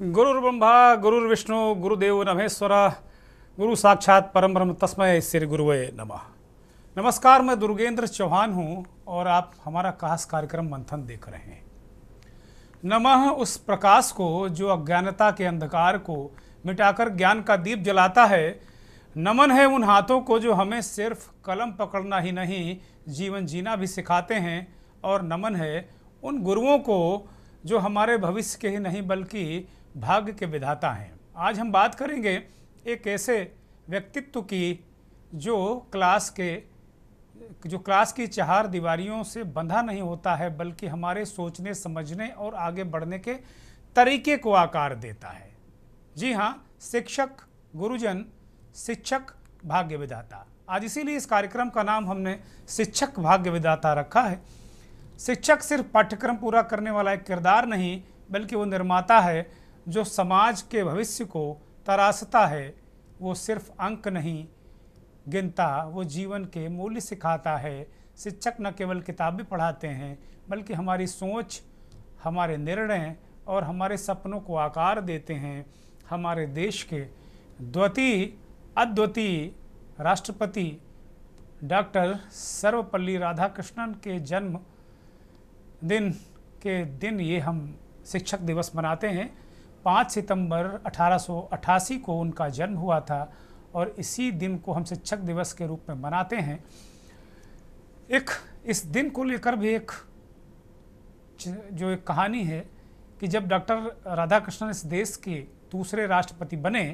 गुरुर्ब्रह्मा गुरुर्विष्णु गुरुदेव महेश्वर गुरु साक्षात परम ब्रह्म तस्मै श्री गुरुवे नमः। नमस्कार, मैं दुर्गेंद्र चौहान हूँ और आप हमारा खास कार्यक्रम मंथन देख रहे हैं। नमः उस प्रकाश को जो अज्ञानता के अंधकार को मिटाकर ज्ञान का दीप जलाता है। नमन है उन हाथों को जो हमें सिर्फ कलम पकड़ना ही नहीं जीवन जीना भी सिखाते हैं। और नमन है उन गुरुओं को जो हमारे भविष्य के ही नहीं बल्कि भाग्य के विधाता हैं। आज हम बात करेंगे एक ऐसे व्यक्तित्व की जो क्लास की चार दीवारियों से बंधा नहीं होता है बल्कि हमारे सोचने समझने और आगे बढ़ने के तरीके को आकार देता है। जी हाँ, शिक्षक, गुरुजन, शिक्षक, भाग्य विधाता। आज इसीलिए इस कार्यक्रम का नाम हमने शिक्षक भाग्य विधाता रखा है। शिक्षक सिर्फ पाठ्यक्रम पूरा करने वाला एक किरदार नहीं बल्कि वो निर्माता है जो समाज के भविष्य को तराशता है। वो सिर्फ अंक नहीं गिनता, वो जीवन के मूल्य सिखाता है। शिक्षक न केवल किताबें पढ़ाते हैं बल्कि हमारी सोच, हमारे निर्णय और हमारे सपनों को आकार देते हैं। हमारे देश के अद्वितीय राष्ट्रपति डॉक्टर सर्वपल्ली राधाकृष्णन के जन्म दिन ये हम शिक्षक दिवस मनाते हैं। 5 सितंबर 1888 को उनका जन्म हुआ था और इसी दिन को हम शिक्षक दिवस के रूप में मनाते हैं। इस दिन को लेकर भी एक कहानी है कि जब डॉक्टर राधाकृष्णन इस देश के दूसरे राष्ट्रपति बने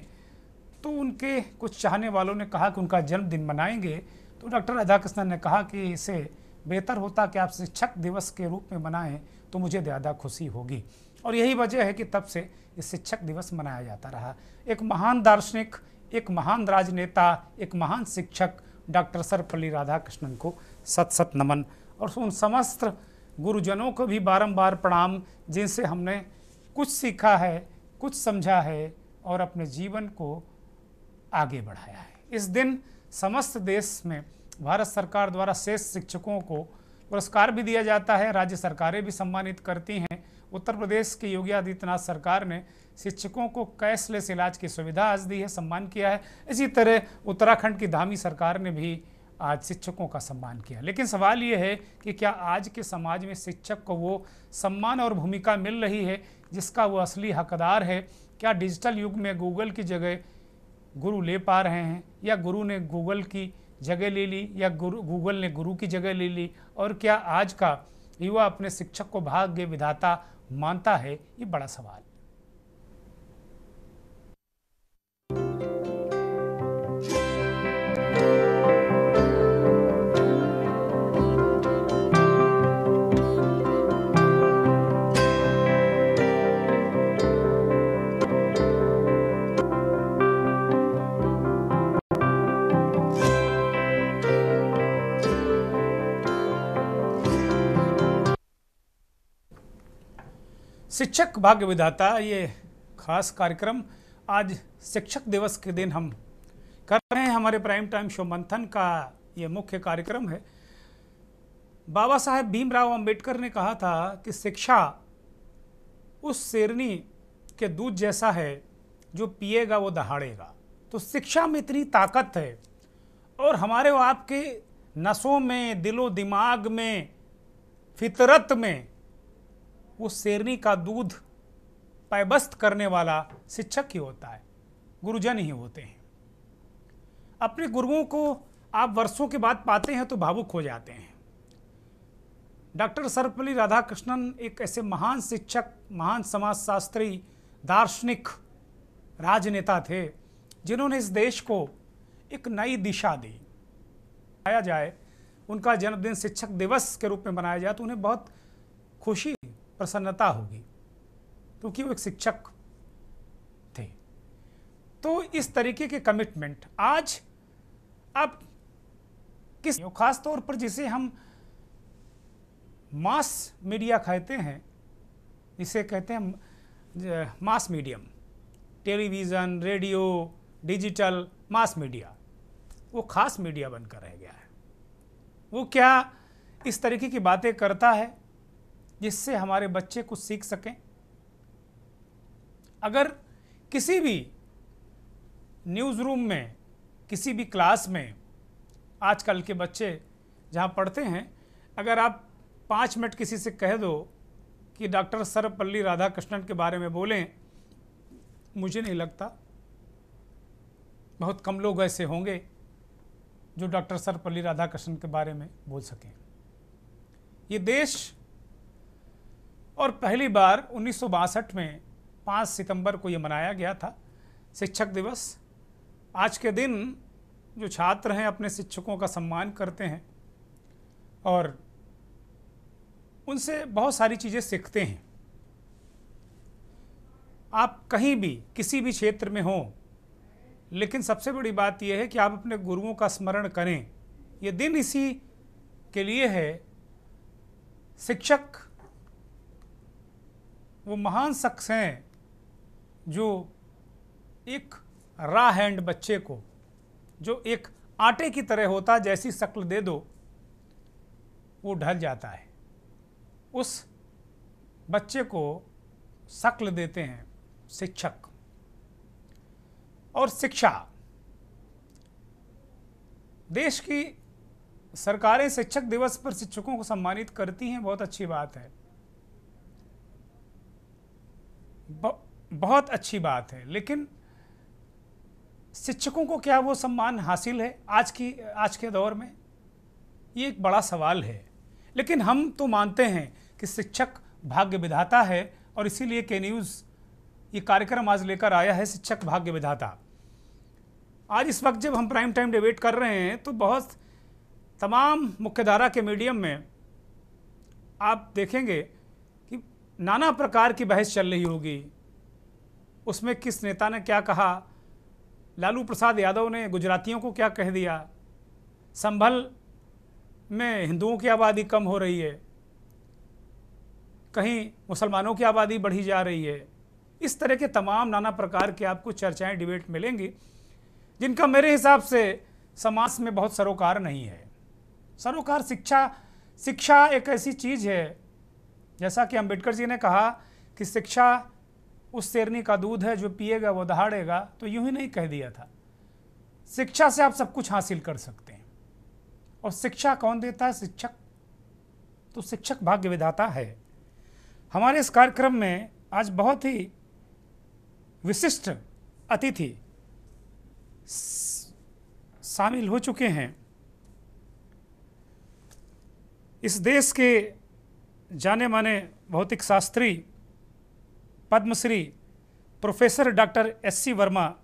तो उनके कुछ चाहने वालों ने कहा कि उनका जन्मदिन मनाएंगे। तो डॉक्टर राधाकृष्णन ने कहा कि इसे बेहतर होता कि आप शिक्षक दिवस के रूप में मनाएं तो मुझे ज़्यादा खुशी होगी। और यही वजह है कि तब से ये शिक्षक दिवस मनाया जाता रहा। एक महान दार्शनिक, एक महान राजनेता, एक महान शिक्षक डॉक्टर सर्वपल्ली राधाकृष्णन को सत सत नमन। और उन समस्त गुरुजनों को भी बारंबार प्रणाम जिनसे हमने कुछ सीखा है, कुछ समझा है और अपने जीवन को आगे बढ़ाया है। इस दिन समस्त देश में भारत सरकार द्वारा श्रेष्ठ शिक्षकों को पुरस्कार भी दिया जाता है। राज्य सरकारें भी सम्मानित करती हैं। उत्तर प्रदेश की योगी आदित्यनाथ सरकार ने शिक्षकों को कैशलेस इलाज की सुविधा आज दी है, सम्मान किया है। इसी तरह उत्तराखंड की धामी सरकार ने भी आज शिक्षकों का सम्मान किया। लेकिन सवाल ये है कि क्या आज के समाज में शिक्षक को वो सम्मान और भूमिका मिल रही है जिसका वो असली हकदार है? क्या डिजिटल युग में गूगल की जगह गुरु ले पा रहे हैं या गुरु ने गूगल की जगह ले ली या गूगल ने गुरु की जगह ले ली? और क्या आज का युवा अपने शिक्षक को भाग्य विधाता मानता है? ये बड़ा सवाल। शिक्षक भाग्य विधाता ये खास कार्यक्रम आज शिक्षक दिवस के दिन हम कर रहे हैं। हमारे प्राइम टाइम शो मंथन का ये मुख्य कार्यक्रम है। बाबा साहेब भीमराव अंबेडकर ने कहा था कि शिक्षा उस शेरनी के दूध जैसा है जो पिएगा वो दहाड़ेगा। तो शिक्षा में इतनी ताकत है और हमारे वो आपके नसों में, दिलो दिमाग में, फितरत में वो शेरनी का दूध पैबस्त करने वाला शिक्षक ही होता है, गुरुजन ही होते हैं। अपने गुरुओं को आप वर्षों के बाद पाते हैं तो भावुक हो जाते हैं। डॉक्टर सर्वपल्ली राधाकृष्णन एक ऐसे महान शिक्षक, महान समाजशास्त्री, दार्शनिक, राजनेता थे जिन्होंने इस देश को एक नई दिशा दी। मनाया जाए, उनका जन्मदिन शिक्षक दिवस के रूप में मनाया जाए तो उन्हें बहुत खुशी, प्रसन्नता होगी क्योंकि वो एक शिक्षक थे। तो इस तरीके के कमिटमेंट आज आप किस खास तौर पर जिसे हम मास मीडिया कहते हैं, इसे कहते हैं mass medium, television, radio, digital mass media, वो खास मीडिया बनकर रह गया है। वो क्या इस तरीके की बातें करता है जिससे हमारे बच्चे कुछ सीख सकें? अगर किसी भी न्यूज़ रूम में, किसी भी क्लास में, आजकल के बच्चे जहाँ पढ़ते हैं, अगर आप 5 मिनट किसी से कह दो कि डॉक्टर सर्वपल्ली राधाकृष्णन के बारे में बोलें, मुझे नहीं लगता, बहुत कम लोग ऐसे होंगे जो डॉक्टर सर्वपल्ली राधाकृष्णन के बारे में बोल सकें। ये देश, और पहली बार 1962 में 5 सितंबर को ये मनाया गया था शिक्षक दिवस। आज के दिन जो छात्र हैं अपने शिक्षकों का सम्मान करते हैं और उनसे बहुत सारी चीज़ें सीखते हैं। आप कहीं भी किसी भी क्षेत्र में हों, लेकिन सबसे बड़ी बात यह है कि आप अपने गुरुओं का स्मरण करें। ये दिन इसी के लिए है। शिक्षक वो महान शख्स हैं जो एक रॉ हैंड बच्चे को, जो एक आटे की तरह होता, जैसी शक्ल दे दो वो ढल जाता है, उस बच्चे को शक्ल देते हैं शिक्षक। और शिक्षा, देश की सरकारें शिक्षक दिवस पर शिक्षकों को सम्मानित करती हैं, बहुत अच्छी बात है, बहुत अच्छी बात है। लेकिन शिक्षकों को क्या वो सम्मान हासिल है आज के दौर में? ये एक बड़ा सवाल है। लेकिन हम तो मानते हैं कि शिक्षक भाग्य विधाता है, और इसीलिए के न्यूज़ ये कार्यक्रम आज लेकर आया है, शिक्षक भाग्य विधाता। आज इस वक्त जब हम प्राइम टाइम डिबेट कर रहे हैं तो बहुत तमाम मुख्यधारा के मीडियम में आप देखेंगे कि नाना प्रकार की बहस चल रही होगी। उसमें किस नेता ने क्या कहा, लालू प्रसाद यादव ने गुजरातियों को क्या कह दिया, संभल में हिंदुओं की आबादी कम हो रही है, कहीं मुसलमानों की आबादी बढ़ी जा रही है। इस तरह के तमाम नाना प्रकार की आपको चर्चाएं, डिबेट मिलेंगी, जिनका मेरे हिसाब से समाज में बहुत सरोकार नहीं है। सरोकार शिक्षा एक ऐसी चीज़ है, जैसा कि अम्बेडकर जी ने कहा कि शिक्षा उस शेरनी का दूध है जो पिएगा वो दहाड़ेगा, तो यूं ही नहीं कह दिया था। शिक्षा से आप सब कुछ हासिल कर सकते हैं। और शिक्षा कौन देता है? शिक्षक। तो शिक्षक भाग्य विधाता है। हमारे इस कार्यक्रम में आज बहुत ही विशिष्ट अतिथि शामिल हो चुके हैं। इस देश के जाने माने भौतिक शास्त्री, Padmashri professor doctor S C. Verma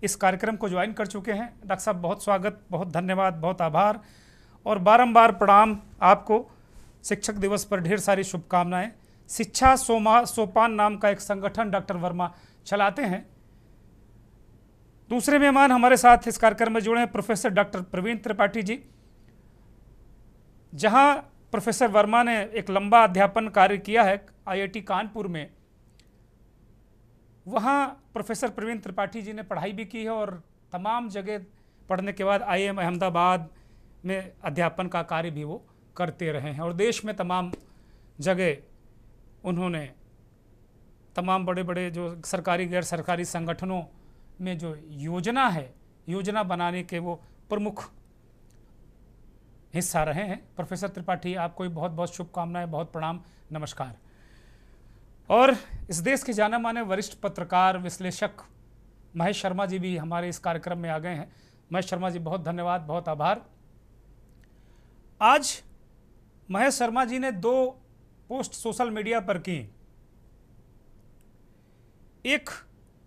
इस कार्यक्रम को ज्वाइन कर चुके हैं। डॉक्टर साहब, बहुत स्वागत, बहुत धन्यवाद, बहुत आभार और बारंबार प्रणाम आपको। शिक्षक दिवस पर ढेर सारी शुभकामनाएं। शिक्षा सोपान नाम का एक संगठन डॉक्टर वर्मा चलाते हैं। दूसरे मेहमान हमारे साथ इस कार्यक्रम में जुड़े हैं प्रोफेसर डॉक्टर प्रवीण त्रिपाठी जी। जहां प्रोफेसर वर्मा ने एक लंबा अध्यापन कार्य किया है आईआईटी कानपुर में, वहां प्रोफेसर प्रवीण त्रिपाठी जी ने पढ़ाई भी की है और तमाम जगह पढ़ने के बाद आईआईएम अहमदाबाद में अध्यापन का कार्य भी वो करते रहे हैं। और देश में तमाम जगह उन्होंने तमाम बड़े बड़े जो सरकारी गैर सरकारी संगठनों में जो योजना बनाने के वो प्रमुख हिस्सा रहे हैं। प्रोफेसर त्रिपाठी, आपको भी बहुत बहुत शुभकामनाएं, बहुत प्रणाम, नमस्कार। और इस देश के जाने माने वरिष्ठ पत्रकार, विश्लेषक महेश शर्मा जी भी हमारे इस कार्यक्रम में आ गए हैं। महेश शर्मा जी, बहुत धन्यवाद, बहुत आभार। आज महेश शर्मा जी ने 2 पोस्ट सोशल मीडिया पर की। एक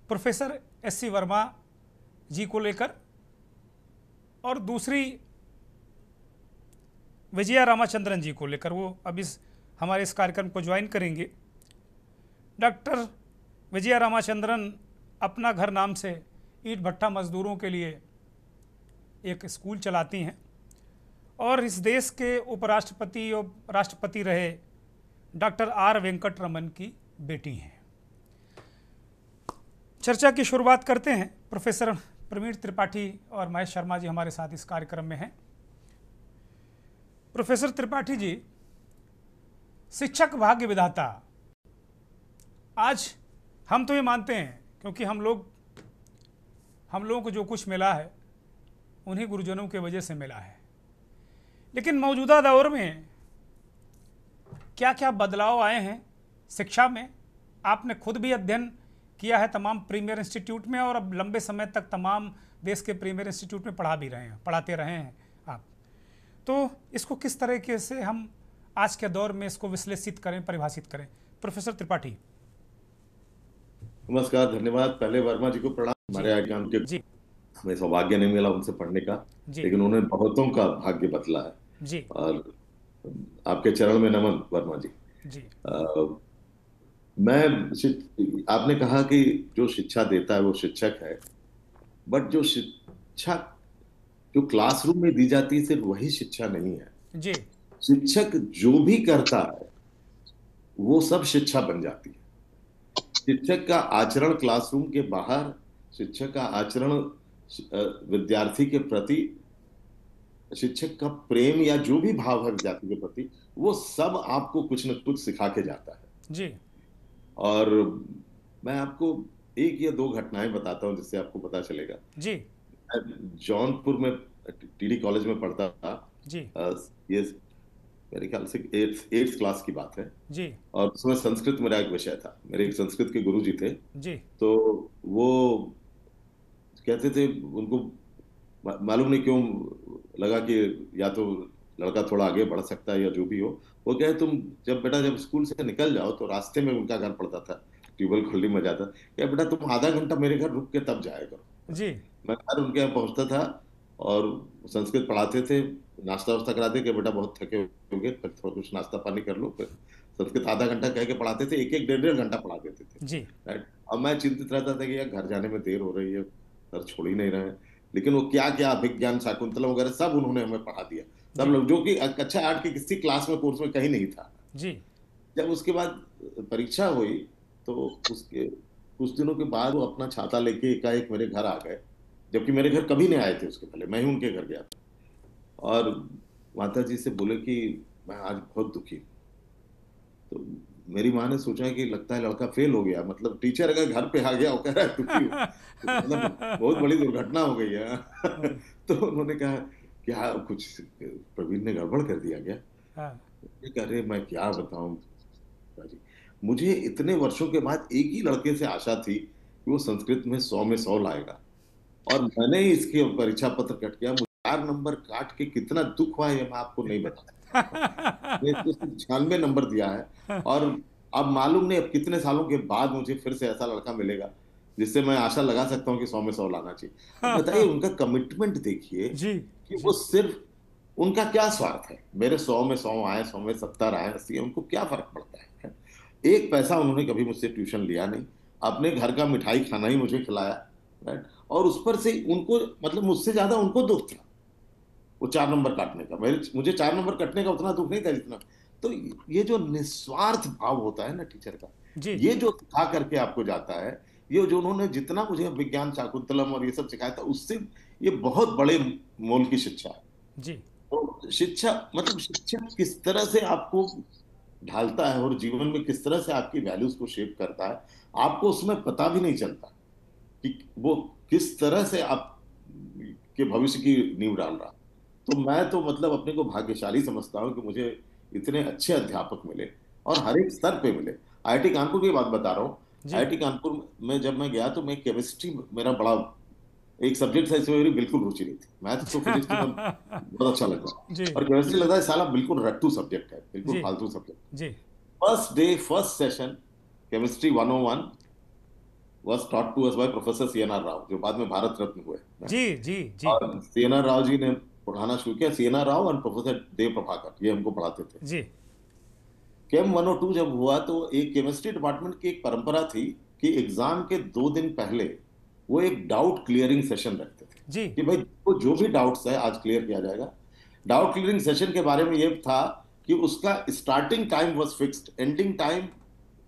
प्रोफेसर एस.सी. वर्मा जी को लेकर और दूसरी विजया रामाचंद्रन जी को लेकर। वो अब हमारे इस कार्यक्रम को ज्वाइन करेंगे। डॉक्टर विजया रामाचंद्रन अपना घर नाम से ईंट भट्टा मजदूरों के लिए एक स्कूल चलाती हैं और इस देश के उपराष्ट्रपति और राष्ट्रपति रहे डॉक्टर आर वेंकट रमन की बेटी हैं। चर्चा की शुरुआत करते हैं। प्रोफेसर प्रवीण त्रिपाठी और महेश शर्मा जी हमारे साथ इस कार्यक्रम में हैं। प्रोफेसर त्रिपाठी जी, शिक्षक भाग्य विधाता, आज हम तो ये मानते हैं, क्योंकि हम लोगों को जो कुछ मिला है उन्हीं गुरुजनों की वजह से मिला है। लेकिन मौजूदा दौर में क्या क्या बदलाव आए हैं शिक्षा में? आपने खुद भी अध्ययन किया है तमाम प्रीमियर इंस्टीट्यूट में, और अब लंबे समय तक तमाम देश के प्रीमियर इंस्टीट्यूट में पढ़ाते रहे हैं आप। तो इसको किस तरीके से हम आज के दौर में इसको विश्लेषित करें, परिभाषित करें? प्रोफेसर त्रिपाठी। नमस्कार, धन्यवाद। पहले वर्मा जी को प्रणाम। हमारे आईआईटी के जी हमें सौभाग्य नहीं मिला उनसे पढ़ने का, जी लेकिन उन्होंने बहुतों का भाग्य बदला है। जी और आपके चरण में नमन वर्मा जी। जी आपने कहा कि जो शिक्षा देता है वो शिक्षक है, बट जो शिक्षा जो क्लासरूम में दी जाती है सिर्फ वही शिक्षा नहीं है। जी शिक्षक जो भी करता है वो सब शिक्षा बन जाती है। शिक्षक का आचरण क्लासरूम के बाहर, शिक्षक का आचरण विद्यार्थी के प्रति, शिक्षक का प्रेम या जो भी भाव है विद्यार्थी के प्रति, वो सब आपको कुछ न कुछ सिखा के जाता है। जी और मैं आपको एक या दो घटनाएं बताता हूं जिससे आपको पता चलेगा। जी मैं जौनपुर में टीडी कॉलेज में पढ़ता था। जी ये मेरे ख्याल से एट्थ क्लास की बात है। जी और उसमें संस्कृत मेरा एक विषय था। मेरे एक संस्कृत के गुरु जी थे। जी तो वो कहते थे, उनको मालूम नहीं क्यों लगा कि या तो लड़का थोड़ा आगे बढ़ सकता है या जो भी हो। वो कहे, तुम जब स्कूल से निकल जाओ, तो रास्ते में उनका घर पड़ता था, ट्यूबवेल खुली में जाता, क्या बेटा तुम आधा घंटा मेरे घर रुक के तब जाया करो। जी मैं घर उनके यहाँ पहुंचता था और संस्कृत पढ़ाते थे, नाश्ता वास्ता कराते कि बेटा बहुत थके होंगे, फिर थोड़ा कुछ नाश्ता पानी कर लो। फिर संस्कृत आधा घंटा कह के पढ़ाते थे, एक एक डेढ़ डेढ़ घंटा पढ़ा देते थे। जी राइट। अब मैं चिंतित रहता था कि यार घर जाने में देर हो रही है, सर छोड़ ही नहीं रहे हैं। लेकिन वो क्या क्या अभिज्ञान शाकुंतलम वगैरह सब उन्होंने हमें पढ़ा दिया। सब जी लोग, जो कि कक्षा 8 की किसी क्लास में कोर्स में कहीं नहीं था। जी जब उसके बाद परीक्षा हुई, तो उसके कुछ दिनों के बाद वो अपना छाता लेके एकाएक मेरे घर आ गए, जबकि मेरे घर कभी नहीं आए थे उसके पहले, मैं ही उनके घर गया था। और माता जी से बोले कि मैं आज बहुत दुखी हूं। तो मेरी माँ ने सोचा कि लगता है लड़का फेल हो गया, मतलब टीचर अगर घर पे आ गया वो कह रहा है दुखी हूँ, तो मतलब बहुत बड़ी दुर्घटना हो गई है। तो उन्होंने कहा, क्या कुछ प्रवीण ने गड़बड़ कर दिया क्या? हाँ कह रहे, मैं क्या बताऊं जी, मुझे इतने वर्षों के बाद एक ही लड़के से आशा थी कि वो संस्कृत में 100 में 100 लाएगा, और मैंने ही इसके परीक्षा पत्र कट किया। मुझे 4 नंबर काट के कितना दुख हुआ है मैं आपको नहीं बता सकता। मैं इसको सिर्फ 96 नंबर दिया है। और अब मालूम नहीं अब कितने सालों के बाद मुझे फिर से ऐसा लड़का मिलेगा जिससे मैं आशा लगा सकता हूँ कि 100 में 100 लाना चाहिए। अब बताइए, उनका कमिटमेंट देखिए जी कि जी वो सिर्फ, उनका क्या स्वार्थ है, मेरे 100 में 100 आए, 100 में 70 आए, 80, उनको क्या फर्क पड़ता है? एक पैसा उन्होंने कभी मुझसे ट्यूशन लिया नहीं, अपने घर का मिठाई खाना ही मुझे खिलाया। राइट। और उस पर से उनको, मतलब मुझसे ज्यादा उनको दुख था वो 4 नंबर काटने का। मुझे 4 नंबर कटने का उतना दुख नहीं था जितना। तो ये जो निस्वार्थ भाव होता है ना टीचर का, जी ये जो सिखा करके आपको जाता है, ये जो उन्होंने जितना मुझे विज्ञान शाकुंतलम और ये सब सिखाया था, उससे ये बहुत बड़े मोल की शिक्षा है। जी तो शिक्षा मतलब शिक्षा किस तरह से आपको ढालता है और जीवन में किस तरह से आपकी वैल्यूज को शेप करता है, आपको उसमें पता भी नहीं चलता कि वो किस तरह से आप के भविष्य की नींव डाल रहा। तो मैं तो मतलब अपने को भाग्यशाली समझता हूँ कि मुझे इतने अच्छे अध्यापक मिले, और हर एक स्तर पे मिले। आईआईटी कानपुर की बात बता रहा हूँ। जी आईआईटी कानपुर में जब मैं गया तो मैं केमिस्ट्री, मेरा बड़ा एक सब्जेक्ट था, इसमें मेरी बिल्कुल रुचि नहीं थी। मैथ्स तो फिजिक्स तो मैं बहुत अच्छा लगता, जी और केमिस्ट्री लगता है साला बिल्कुल रट्टू सब्जेक्ट है, बिल्कुल जी फालतू सब्जेक्ट। जी first day first session chemistry 101 was taught to us by professor CNR Rao, जो बाद में भारत रत्न हुए। जी जी जी और सीएनआर राव जी ने पढ़ाना शुरू किया। सीएनआर राव और प्रोफेसर देव प्रभाकर, ये हमको पढ़ाते थे। जी केम 102 जब हुआ तो एक केमिस्ट्री डिपार्टमेंट की एक परंपरा थी कि एग्जाम के 2 दिन पहले वो एक डाउट क्लियरिंग सेशन रखते थे जी कि भाई वो जो भी डाउट्स है आज क्लियर किया जाएगा। डाउट क्लियरिंग सेशन के बारे में ये था कि उसका starting time was fixed, ending time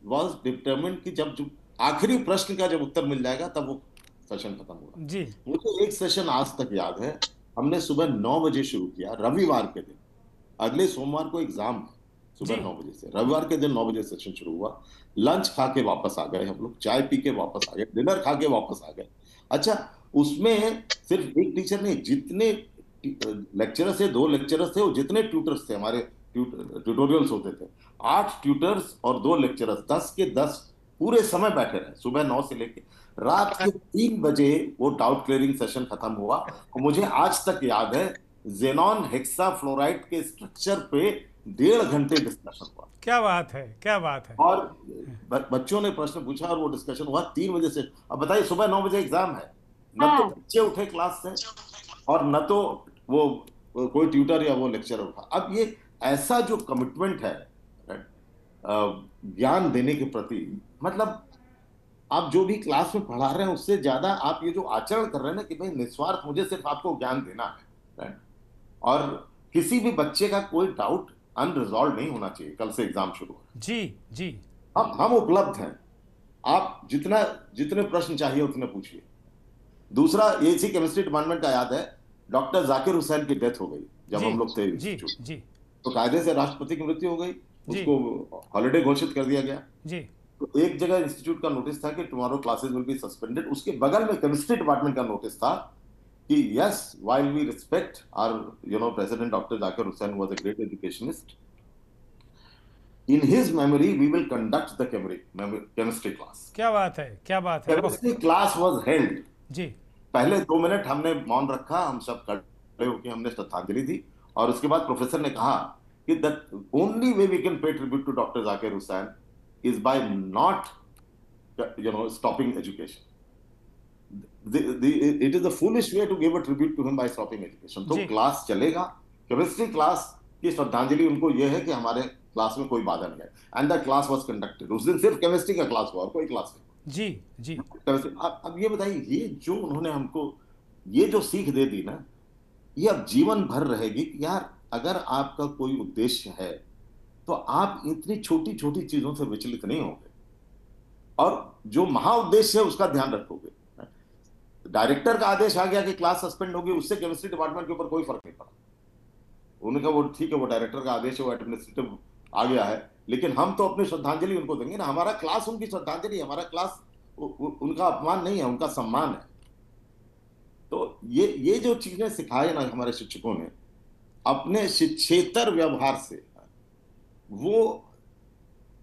was determined, कि जब आखिरी प्रश्न का जब उत्तर मिल जाएगा तब वो सेशन खत्म होगा। जी मुझे एक सेशन आज तक याद है। हमने सुबह 9 बजे शुरू किया, रविवार के दिन, अगले सोमवार को एग्जाम है। सुबह 9 बजे से। रविवार के दिन 9 बजे सेशन शुरू हुआ। लंच खा के वापस आ गए हम लोग, चाय पी के वापस आ गए, डिनर खा के वापस आ गए। अच्छा, उसमें सिर्फ एक टीचर नहीं, जितने लेक्चरर्स थे, 2 लेक्चरर्स थे, और जितने ट्यूटर्स थे हमारे, ट्यूटोरियल्स होते थे, 8 ट्यूटर्स और 2 लेक्चरर्स, 10 के 10 पूरे समय बैठे रहे, सुबह 9 से लेके रात के 3 बजे वो डाउट क्लियरिंग सेशन खत्म हुआ। और मुझे आज तक याद है, जेनॉन हेक्सा फ्लोराइड के स्ट्रक्चर पे 1.5 घंटे डिस्कशन हुआ। क्या बात है, क्या बात है। और बच्चों ने प्रश्न पूछा और वो डिस्कशन हुआ 3 बजे से। अब बताइए, सुबह 9 बजे एग्जाम है, न तो बच्चे उठे क्लास से और न तो वो कोई ट्यूटर या वो लेक्चर उठा। अब ये ऐसा जो कमिटमेंट है ज्ञान देने के प्रति, मतलब आप जो भी क्लास में पढ़ा रहे हैं उससे ज्यादा आप ये जो आचरण कर रहे हैं ना, कि भाई निस्वार्थ मुझे सिर्फ आपको ज्ञान देना है, राइट? और किसी भी बच्चे का कोई डाउट अनरिजॉल्व नहीं होना चाहिए। कल से एग्जाम शुरू है। जी जी। हम उपलब्ध हैं, आप जितने प्रश्न चाहिए उतने पूछिए। दूसरा, ये इसी केमिस्ट्री डिपार्टमेंट का याद है, डॉक्टर जाकिर हुसैन की डेथ हो गई जब जी हम लोग थे जी इंस्टीट्यूट। जी तो कायदे से राष्ट्रपति की मृत्यु हो गई, जी उसको हॉलिडे घोषित कर दिया गया। जी। तो एक जगह इंस्टीट्यूट का नोटिस था कि tomorrow classes will be suspended, उसके बगल में केमिस्ट्री डिपार्टमेंट का नोटिस था कि yes, while we respect our president doctor Zakir Hussain was a great educationist, in his memory we will conduct the chemistry class. क्या बात है, क्या बात है। Chemistry class was held. जी पहले 2 मिनट हमने मौन रखा, हम सब खड़े होकर हमने श्रद्धांजलि दी, और उसके बाद प्रोफेसर ने कहा कि the only way we can pay tribute to doctor Zakir Hussain is by not stopping education. It is a foolish way to give a tribute to him by stopping education. तो क्लास चलेगा, केमिस्ट्री क्लास की श्रद्धांजलि उनको यह है कि हमारे class में कोई बाधा नहीं है। And the class was conducted. उस दिन सिर्फ केमिस्ट्री का क्लास हुआ और कोई क्लास नहीं। जी जी। अब ये बताइए, ये जो उन्होंने हमको ये जो सीख दे दी ना, ये अब जीवन भर रहेगी कि यार, अगर आपका कोई उद्देश्य है तो आप इतनी छोटी छोटी चीजों से विचलित नहीं होंगे, और जो महाउद्देश्य है उसका ध्यान रखोगे। डायरेक्टर का आदेश आ गया कि क्लास सस्पेंड होगी, उससे केमिस्ट्री डिपार्टमेंट के ऊपर कोई फर्क नहीं पड़ा। उन्होंने कहा वो ठीक है, वो डायरेक्टर का आदेश है, वो एडमिनिस्ट्रेटिव आ गया है, लेकिन हम तो अपनी श्रद्धांजलि उनको देंगे ना। हमारा क्लास उनकी श्रद्धांजलि, हमारा क्लास उनका अपमान नहीं है, उनका सम्मान है। तो ये जो चीजें सिखाए ना हमारे शिक्षकों ने अपने शिक्षेतर व्यवहार से, वो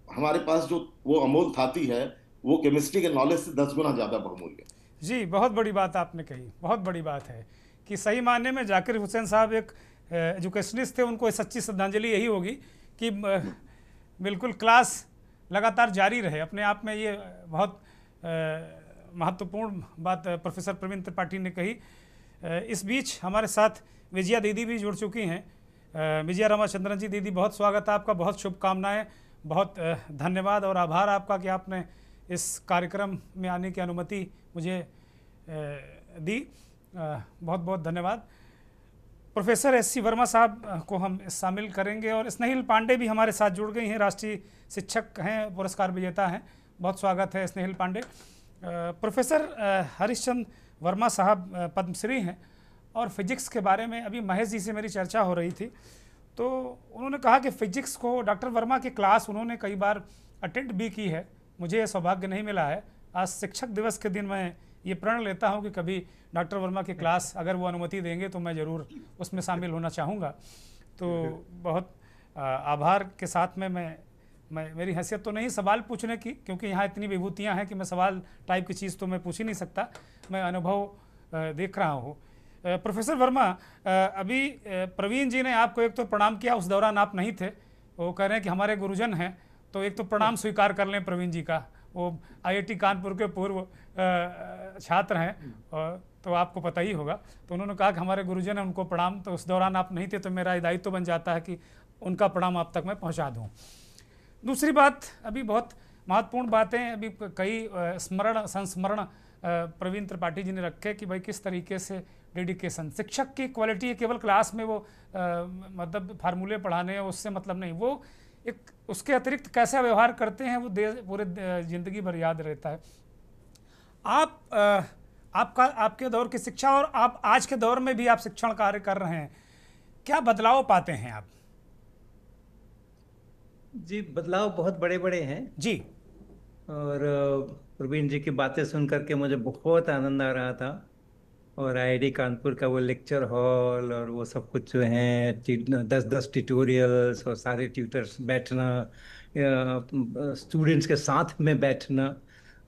हमारे पास जो वो अमोल धाती है, वो केमिस्ट्री के नॉलेज से 10 गुना ज्यादा बहुमूल्य। जी, बहुत बड़ी बात आपने कही, बहुत बड़ी बात है कि सही मायने में जाकिर हुसैन साहब एक एजुकेशनिस्ट थे। उनको सच्ची श्रद्धांजलि यही होगी कि बिल्कुल क्लास लगातार जारी रहे। अपने आप में ये बहुत महत्वपूर्ण बात प्रोफेसर प्रवीण त्रिपाठी ने कही। इस बीच हमारे साथ विजया दीदी भी जुड़ चुकी हैं। विजया रामाचंद्रन जी, दीदी बहुत स्वागत है आपका, बहुत शुभकामनाएं, बहुत धन्यवाद और आभार आपका कि आपने इस कार्यक्रम में आने की अनुमति मुझे दी। बहुत बहुत धन्यवाद। प्रोफेसर एस सी वर्मा साहब को हम शामिल करेंगे, और स्नेहिल पांडे भी हमारे साथ जुड़ गई हैं, राष्ट्रीय शिक्षक हैं, पुरस्कार विजेता हैं। बहुत स्वागत है स्नेहिल पांडे। प्रोफेसर हरीशचंद्र वर्मा साहब पद्मश्री हैं, और फिजिक्स के बारे में अभी महेश जी से मेरी चर्चा हो रही थी, तो उन्होंने कहा कि फिजिक्स को डॉक्टर वर्मा की क्लास उन्होंने कई बार अटेंड भी की है। मुझे ये सौभाग्य नहीं मिला है। आज शिक्षक दिवस के दिन मैं ये प्रण लेता हूँ कि कभी डॉक्टर वर्मा की क्लास अगर वो अनुमति देंगे तो मैं ज़रूर उसमें शामिल होना चाहूँगा। तो बहुत आभार के साथ में मैं मेरी हैसियत तो नहीं सवाल पूछने की, क्योंकि यहाँ इतनी विभूतियाँ हैं कि मैं सवाल टाइप की चीज़ तो मैं पूछ ही नहीं सकता, मैं अनुभव देख रहा हूँ। प्रोफेसर वर्मा, अभी प्रवीण जी ने आपको एक तो प्रणाम किया, उस दौरान आप नहीं थे। वो कह रहे हैं कि हमारे गुरुजन हैं, तो एक तो प्रणाम स्वीकार कर लें प्रवीण जी का। वो आईआईटी कानपुर के पूर्व छात्र हैं, तो आपको पता ही होगा। तो उन्होंने कहा कि हमारे गुरुजन हैं, उनको प्रणाम। तो उस दौरान आप नहीं थे, तो मेरा दायित्व बन जाता है कि उनका प्रणाम आप तक मैं पहुँचा दूँ। दूसरी बात, अभी बहुत महत्वपूर्ण बातें अभी कई संस्मरण प्रवीण त्रिपाठी जी ने रखे कि भाई किस तरीके से डेडिकेशन, शिक्षक की क्वालिटी है केवल क्लास में वो मतलब फार्मूले पढ़ाने उससे मतलब नहीं, वो एक उसके अतिरिक्त कैसा व्यवहार करते हैं वो पूरे जिंदगी भर याद रहता है। आपके दौर की शिक्षा और आप आज के दौर में भी आप शिक्षण कार्य कर रहे हैं, क्या बदलाव पाते हैं आप? जी, बदलाव बहुत बड़े बड़े हैं। जी। और प्रवीण जी की बातें सुन करके मुझे बहुत आनंद आ रहा था। और आईआईटी कानपुर का वो लेक्चर हॉल और वो सब कुछ जो है, 10-10 ट्यूटोरियल्स और सारे ट्यूटर्स बैठना, स्टूडेंट्स के साथ में बैठना।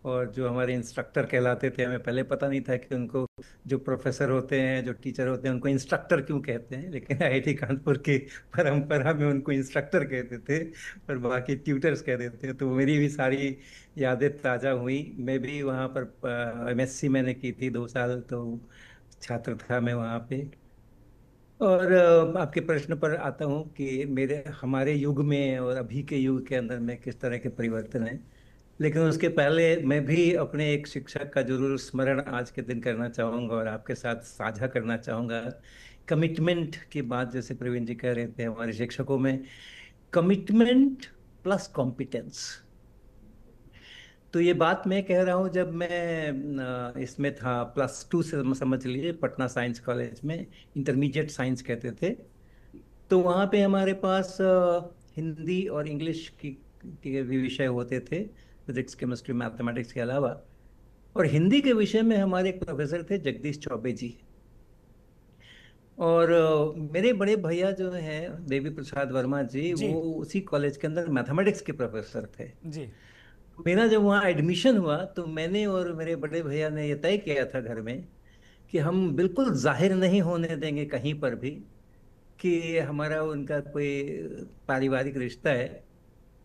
और जो हमारे इंस्ट्रक्टर कहलाते थे, हमें पहले पता नहीं था कि उनको, जो प्रोफेसर होते हैं, जो टीचर होते हैं, उनको इंस्ट्रक्टर क्यों कहते हैं, लेकिन आईआईटी कानपुर की परंपरा में उनको इंस्ट्रक्टर कहते थे और बाकी ट्यूटर्स कहते थे। तो मेरी भी सारी यादें ताज़ा हुई। मैं भी वहाँ पर एमएससी मैंने की थी 2 साल, तो छात्र था मैं वहाँ पे। और आपके प्रश्न पर आता हूँ कि मेरे हमारे युग में और अभी के युग के अंदर में किस तरह के परिवर्तन हैं। लेकिन उसके पहले मैं भी अपने एक शिक्षक का जरूर स्मरण आज के दिन करना चाहूँगा और आपके साथ साझा करना चाहूँगा। कमिटमेंट की बात जैसे प्रवीण जी कह रहे थे, हमारे शिक्षकों में कमिटमेंट प्लस कॉम्पिटेंस। तो ये बात मैं कह रहा हूँ, जब मैं इसमें था +2 से समझ लीजिए, पटना साइंस कॉलेज में, इंटरमीडिएट साइंस कहते थे। तो वहाँ पे हमारे पास हिंदी और इंग्लिश के भी विषय होते थे, फिजिक्स केमिस्ट्री मैथमेटिक्स के अलावा। और हिंदी के विषय में हमारे एक प्रोफेसर थे, जगदीश चौबे जी। और मेरे बड़े भैया जो हैं, देवी प्रसाद वर्मा जी, जी। वो उसी कॉलेज के अंदर मैथमेटिक्स के प्रोफेसर थे। जी। मेरा जब वहाँ एडमिशन हुआ तो मैंने और मेरे बड़े भैया ने ये तय किया था घर में कि हम बिल्कुल जाहिर नहीं होने देंगे कहीं पर भी कि हमारा उनका कोई पारिवारिक रिश्ता है,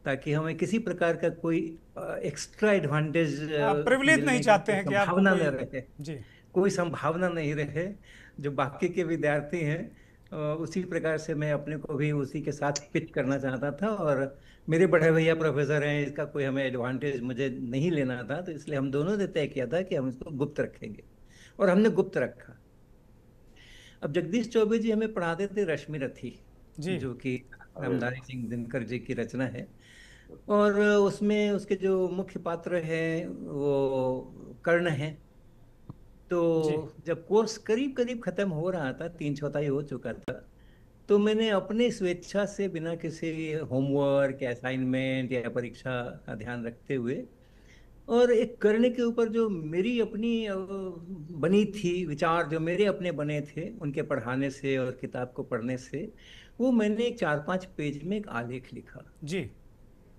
ताकि हमें किसी प्रकार का कोई एक्स्ट्रा एडवांटेज आप प्रिविलेज नहीं मिलने की चाहते कोई हैं कि आपको संभावना न कोई। रहे। जी। कोई संभावना नहीं रहे। जो बाकी के विद्यार्थी हैं, उसी प्रकार से मैं अपने को भी उसी के साथ पिच करना चाहता था। और मेरे बड़े भैया प्रोफेसर हैं, इसका कोई हमें एडवांटेज मुझे नहीं लेना था, तो इसलिए हम दोनों ने तय किया था कि हम इसको गुप्त रखेंगे। और हमने गुप्त रखा। अब जगदीश चौबे जी हमें पढ़ाते थे रश्मि रथी, जी। जो कि अरे रामधारी वाह। सिंह दिनकर जी की रचना है। और उसमें उसके जो मुख्य पात्र हैं वो कर्ण हैं। जी। तो जब कोर्स करीब करीब खत्म हो रहा था, 3/4 हो चुका था, तो मैंने अपने स्वेच्छा से, बिना किसी होमवर्क या असाइनमेंट या परीक्षा का ध्यान रखते हुए, और एक करने के ऊपर जो मेरी अपनी बनी थी विचार, जो मेरे अपने बने थे उनके पढ़ाने से और किताब को पढ़ने से, वो मैंने एक 4-5 पेज में एक आलेख लिखा। जी।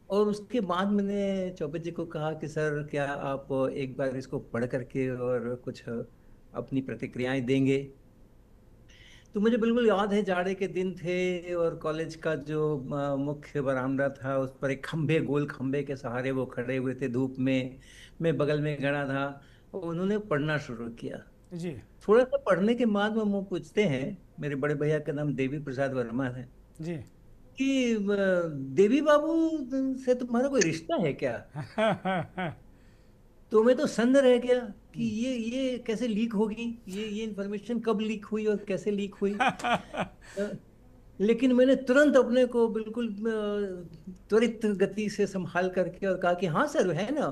और उसके बाद मैंने चौबे जी को कहा कि सर, क्या आप एक बार इसको पढ़ करके और कुछ अपनी प्रतिक्रियाएं देंगे। तो मुझे बिल्कुल याद है, जाड़े के दिन थे और कॉलेज का जो मुख्य बरामदा था, उस पर एक खंभे, गोल खंभे के सहारे वो खड़े हुए थे धूप में। मैं बगल में खड़ा था और उन्होंने पढ़ना शुरू किया। जी। थोड़ा सा पढ़ने के बाद वो पूछते हैं, मेरे बड़े भैया का नाम देवी प्रसाद वर्मा है, जी। कि देवी बाबू से तुम्हारा कोई रिश्ता है क्या। तो मैं तो सन्न रह गया कि ये कैसे लीक होगी, ये इन्फॉर्मेशन कब लीक हुई और कैसे लीक हुई। अ, लेकिन मैंने तुरंत अपने को बिल्कुल त्वरित गति से संभाल करके और कहा कि हाँ सर, है ना,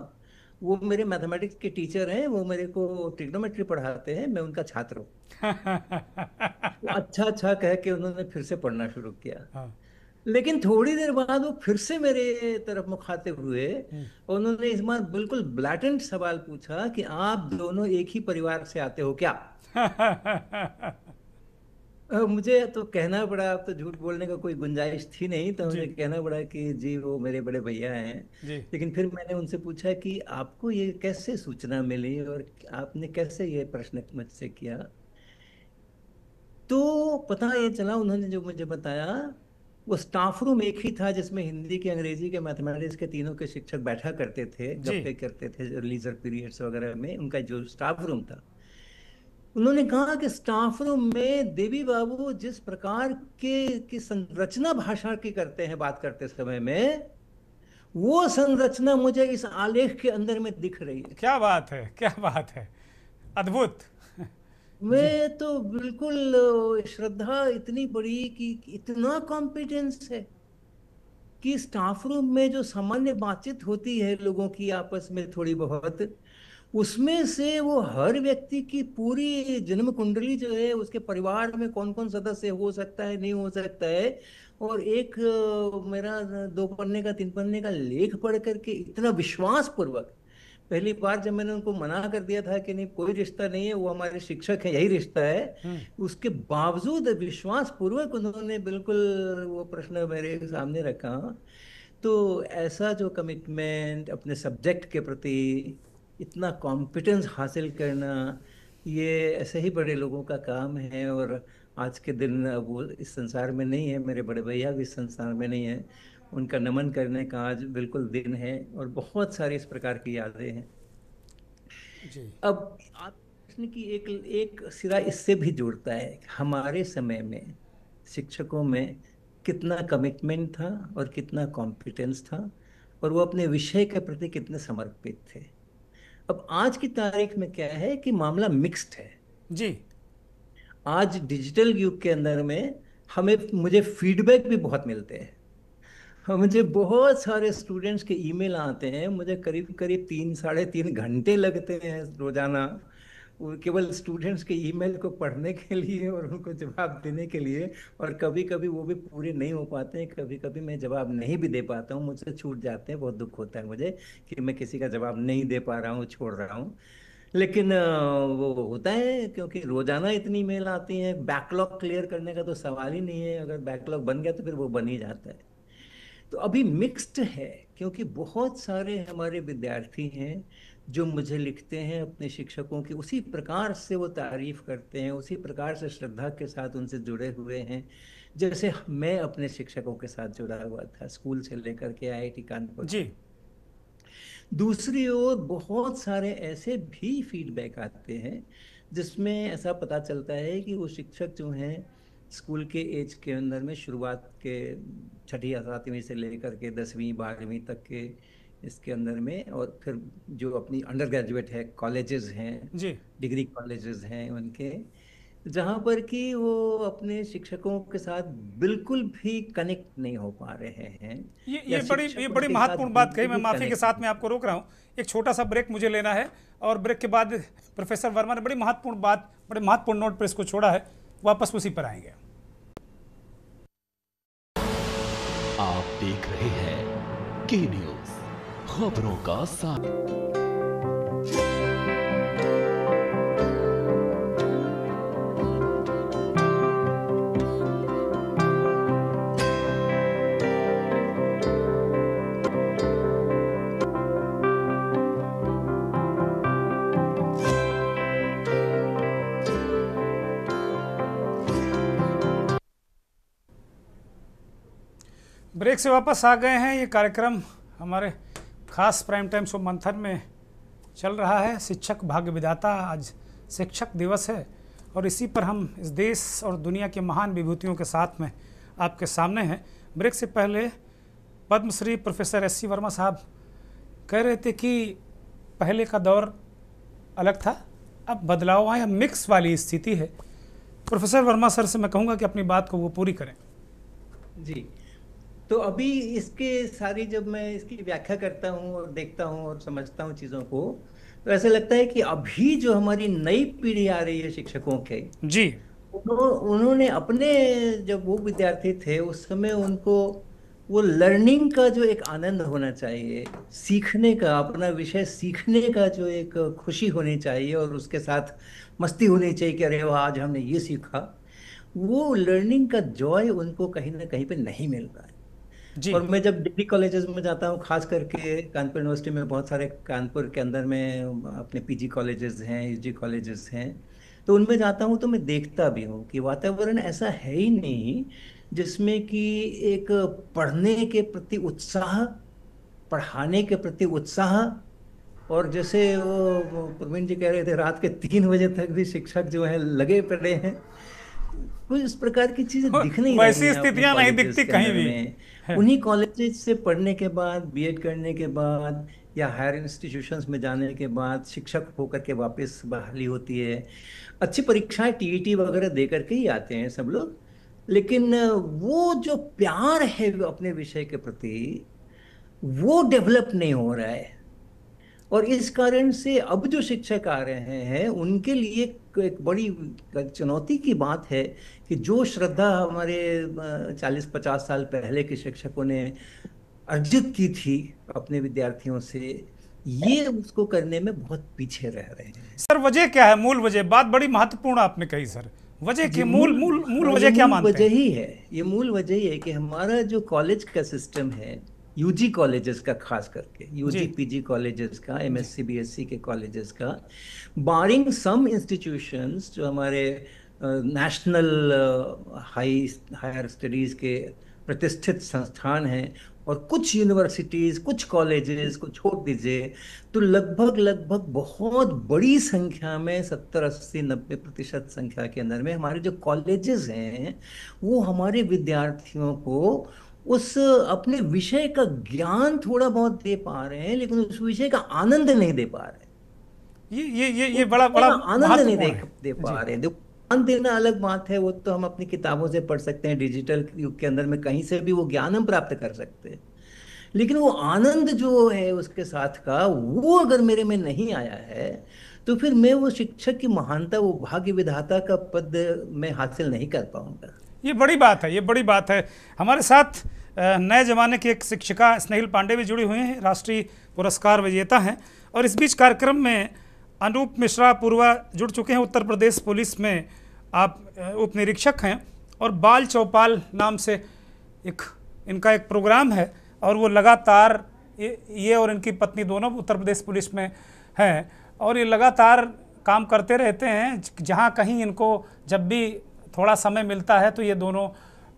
वो मेरे मैथमेटिक्स के टीचर हैं, वो मेरे को ट्रिग्नोमेट्री पढ़ाते हैं, मैं उनका छात्र हूँ। वो अच्छा अच्छा कह के उन्होंने फिर से पढ़ना शुरू किया। हाँ। लेकिन थोड़ी देर बाद वो फिर से मेरे तरफ मुखातिब हुए हम्म। और उन्होंने इस बार बिल्कुल ब्लैटेंट सवाल पूछा कि आप दोनों एक ही परिवार से आते हो क्या। मुझे तो कहना पड़ा, अब तो झूठ बोलने का कोई गुंजाइश थी नहीं, तो मुझे जी। कहना पड़ा कि जी वो मेरे बड़े भैया हैं। जी। लेकिन फिर मैंने उनसे पूछा कि आपको ये कैसे सूचना मिली और आपने कैसे ये प्रश्न मुझसे किया। तो पता ये चला, उन्होंने जो मुझे बताया, वो स्टाफ रूम एक ही था जिसमें हिंदी के, अंग्रेजी के, मैथमेटिक्स के तीनों के शिक्षक बैठा करते थे, जी। गप्पे करते थे लीजर पीरियड्स वगैरह में, उनका जो स्टाफ रूम था। उन्होंने कहा कि स्टाफ रूम में देवी बाबू जिस प्रकार के की संरचना भाषा की करते हैं बात करते समय में, वो संरचना मुझे इस आलेख के अंदर में दिख रही है। क्या बात है, क्या बात है। अद्भुत। जी। मैं तो बिल्कुल श्रद्धा इतनी बड़ी कि इतना कॉम्पिटेंस है कि स्टाफ रूम में जो सामान्य बातचीत होती है लोगों की आपस में थोड़ी बहुत, उसमें से वो हर व्यक्ति की पूरी जन्म कुंडली जो है, उसके परिवार में कौन कौन सदस्य हो सकता है, नहीं हो सकता है, और एक मेरा 2 पन्ने का 3 पन्ने का लेख पढ़ करके इतना विश्वास पूर्वक, पहली बार जब मैंने उनको मना कर दिया था कि नहीं कोई रिश्ता नहीं है, वो हमारे शिक्षक है, यही रिश्ता है, उसके बावजूद विश्वास पूर्वक उन्होंने बिल्कुल वो प्रश्न मेरे सामने रखा। तो ऐसा जो कमिटमेंट अपने सब्जेक्ट के प्रति, इतना कॉम्पिटेंस हासिल करना, ये ऐसे ही बड़े लोगों का काम है। और आज के दिन वो इस संसार में नहीं है, मेरे बड़े भैया भी इस संसार में नहीं है, उनका नमन करने का आज बिल्कुल दिन है, और बहुत सारी इस प्रकार की यादें हैं। जी अब आप प्रश्न की एक एक सिरा इससे भी जुड़ता है, हमारे समय में शिक्षकों में कितना कमिटमेंट था और कितना कॉम्पिटेंस था, और वो अपने विषय के प्रति कितने समर्पित थे। अब आज की तारीख में क्या है कि मामला मिक्स्ड है। जी आज डिजिटल युग के अंदर में मुझे फीडबैक भी बहुत मिलते हैं। मुझे बहुत सारे स्टूडेंट्स के ईमेल आते हैं, मुझे करीब करीब 3 साढ़े 3 घंटे लगते हैं रोजाना, वो केवल स्टूडेंट्स के ईमेल को पढ़ने के लिए और उनको जवाब देने के लिए। और कभी कभी वो भी पूरे नहीं हो पाते हैं, कभी कभी मैं जवाब नहीं भी दे पाता हूँ, मुझसे छूट जाते हैं। बहुत दुख होता है मुझे कि मैं किसी का जवाब नहीं दे पा रहा हूँ, छोड़ रहा हूँ। लेकिन वो होता है, क्योंकि रोजाना इतनी मेल आती हैं, बैकलॉग क्लियर करने का तो सवाल ही नहीं है। अगर बैकलॉग बन गया तो फिर वो बन ही जाता है। तो अभी मिक्स्ड है, क्योंकि बहुत सारे हमारे विद्यार्थी हैं जो मुझे लिखते हैं, अपने शिक्षकों की उसी प्रकार से वो तारीफ करते हैं, उसी प्रकार से श्रद्धा के साथ उनसे जुड़े हुए हैं जैसे मैं अपने शिक्षकों के साथ जुड़ा हुआ था, स्कूल से लेकर के आईआईटी कानपुर जी तक। दूसरी ओर बहुत सारे ऐसे भी फीडबैक आते हैं जिसमें ऐसा पता चलता है कि वो शिक्षक जो हैं, स्कूल के एज के अंदर में शुरुआत के 6ठी या 7वीं से लेकर के 10वीं 12वीं तक के इसके अंदर में, और फिर जो अपनी अंडर ग्रेजुएट है, कॉलेजेस हैं, जी डिग्री कॉलेजेस हैं उनके, जहाँ पर कि वो अपने शिक्षकों के साथ बिल्कुल भी कनेक्ट नहीं हो पा रहे हैं, ये या ये बड़ी ये शिक्षक बड़ी उनके साथ महत्वपूर्ण बात कही। बिल्कुल मैं भी माफ़ी के कनेक्ट साथ नहीं। में आपको रोक रहा हूँ, एक छोटा सा ब्रेक मुझे लेना है, और ब्रेक के बाद प्रोफेसर वर्मा ने बड़ी महत्वपूर्ण बात, बड़े महत्वपूर्ण नोट पर इसको छोड़ा है, वापस उसी पर आएंगे। आप देख रहे हैं के न्यूज, खबरों का साथ। ब्रेक से वापस आ गए हैं। ये कार्यक्रम हमारे खास प्राइम टाइम शो मंथन में चल रहा है, शिक्षक भाग्य विधाता। आज शिक्षक दिवस है और इसी पर हम इस देश और दुनिया के महान विभूतियों के साथ में आपके सामने हैं। ब्रेक से पहले Padmashri professor S C Verma साहब कह रहे थे कि पहले का दौर अलग था, अब बदलाव आया, मिक्स वाली स्थिति है। प्रोफेसर वर्मा सर से मैं कहूँगा कि अपनी बात को वो पूरी करें। जी, तो अभी इसके सारी जब मैं इसकी व्याख्या करता हूँ और देखता हूँ और समझता हूँ चीज़ों को, तो ऐसा लगता है कि अभी जो हमारी नई पीढ़ी आ रही है शिक्षकों के, जी उन्होंने अपने, जब वो विद्यार्थी थे उस समय उनको वो लर्निंग का जो एक आनंद होना चाहिए, सीखने का, अपना विषय सीखने का जो एक खुशी होनी चाहिए, और उसके साथ मस्ती होनी चाहिए कि अरे वाह आज हमने ये सीखा, वो लर्निंग का जॉय उनको कहीं ना कहीं पे नहीं मिल रहा है। जी और मैं जब डिग्री कॉलेजेस में जाता हूँ, खास करके कानपुर यूनिवर्सिटी में बहुत सारे, कानपुर के अंदर में अपने पीजी कॉलेजेस हैं, यूजी कॉलेजेस हैं, तो उनमें जाता हूँ तो मैं देखता भी हूँ कि वातावरण ऐसा है ही नहीं जिसमें कि एक पढ़ने के प्रति उत्साह, पढ़ाने के प्रति उत्साह, और जैसे वो प्रवीण जी कह रहे थे रात के 3 बजे तक भी शिक्षक जो है लगे पड़े हैं, कुछ इस प्रकार की चीजें दिख नहीं रही वैसी हैं अपने स्थितियां नहीं कॉलेजेस दिखती के कहीं अंदर भी में। है। उन्हीं कॉलेजेस से पढ़ने के बाद, बीएड करने के बाद, या हायर इंस्टीट्यूशंस में जाने के बाद शिक्षक होकर के वापस बहाली होती है। अच्छी परीक्षाएं टीईटी वगैरह दे करके ही आते हैं सब लोग, लेकिन वो जो प्यार है अपने विषय के प्रति, वो डेवलप नहीं हो रहा है। और इस कारण से अब जो शिक्षक आ रहे हैं उनके लिए एक बड़ी चुनौती की बात है कि जो श्रद्धा हमारे 40-50 साल पहले के शिक्षकों ने अर्जित की थी अपने विद्यार्थियों से, ये उसको करने में बहुत पीछे रह रहे हैं। सर वजह क्या है, मूल वजह? बात बड़ी महत्वपूर्ण आपने कही सर। वजह की मूल मूल मूल हाँ, वजह क्या मानते वजह हैं? ही है, ये मूल वजह ही है कि हमारा जो कॉलेज का सिस्टम है, यूजी कॉलेजेस का, खास करके यूजी जी पीजी कॉलेजेस का, जी एमएससी बीएससी के कॉलेजेस का, बारिंग सम इंस्टीट्यूशंस जो हमारे नेशनल हायर स्टडीज के प्रतिष्ठित संस्थान हैं, और कुछ यूनिवर्सिटीज, कुछ कॉलेजेस को छोड़ दीजिए तो लगभग लगभग बहुत बड़ी संख्या में 70-80-90% संख्या के अंदर में हमारे जो कॉलेजेस हैं वो हमारे विद्यार्थियों को उस अपने विषय का ज्ञान थोड़ा बहुत दे पा रहे हैं, लेकिन उस विषय का आनंद नहीं दे पा रहे हैं। ये उस बड़ा विषय बड़ा का आनंद नहीं महत्वपूर्ण है। दे जी पा रहे हैं। देखो, ज्ञान देना अलग बात है, वो तो हम अपनी किताबों से पढ़ सकते हैं, डिजिटल युग के अंदर में कहीं से भी वो ज्ञान हम प्राप्त कर सकते हैं, लेकिन वो आनंद जो है उसके साथ का, वो अगर मेरे में नहीं आया है तो फिर मैं वो शिक्षक की महानता, वो भाग्य विधाता का पद मैं हासिल नहीं कर पाऊंगा। ये बड़ी बात है, ये बड़ी बात है। हमारे साथ नए जमाने की एक शिक्षिका स्नेहिल पांडे भी जुड़ी हुई हैं, राष्ट्रीय पुरस्कार विजेता हैं। और इस बीच कार्यक्रम में अनूप मिश्रा पूर्वा जुड़ चुके हैं, उत्तर प्रदेश पुलिस में आप उप निरीक्षक हैं, और बाल चौपाल नाम से इनका एक प्रोग्राम है, और वो लगातार ये और इनकी पत्नी दोनों उत्तर प्रदेश पुलिस में हैं, और ये लगातार काम करते रहते हैं। जहाँ कहीं इनको जब भी थोड़ा समय मिलता है तो ये दोनों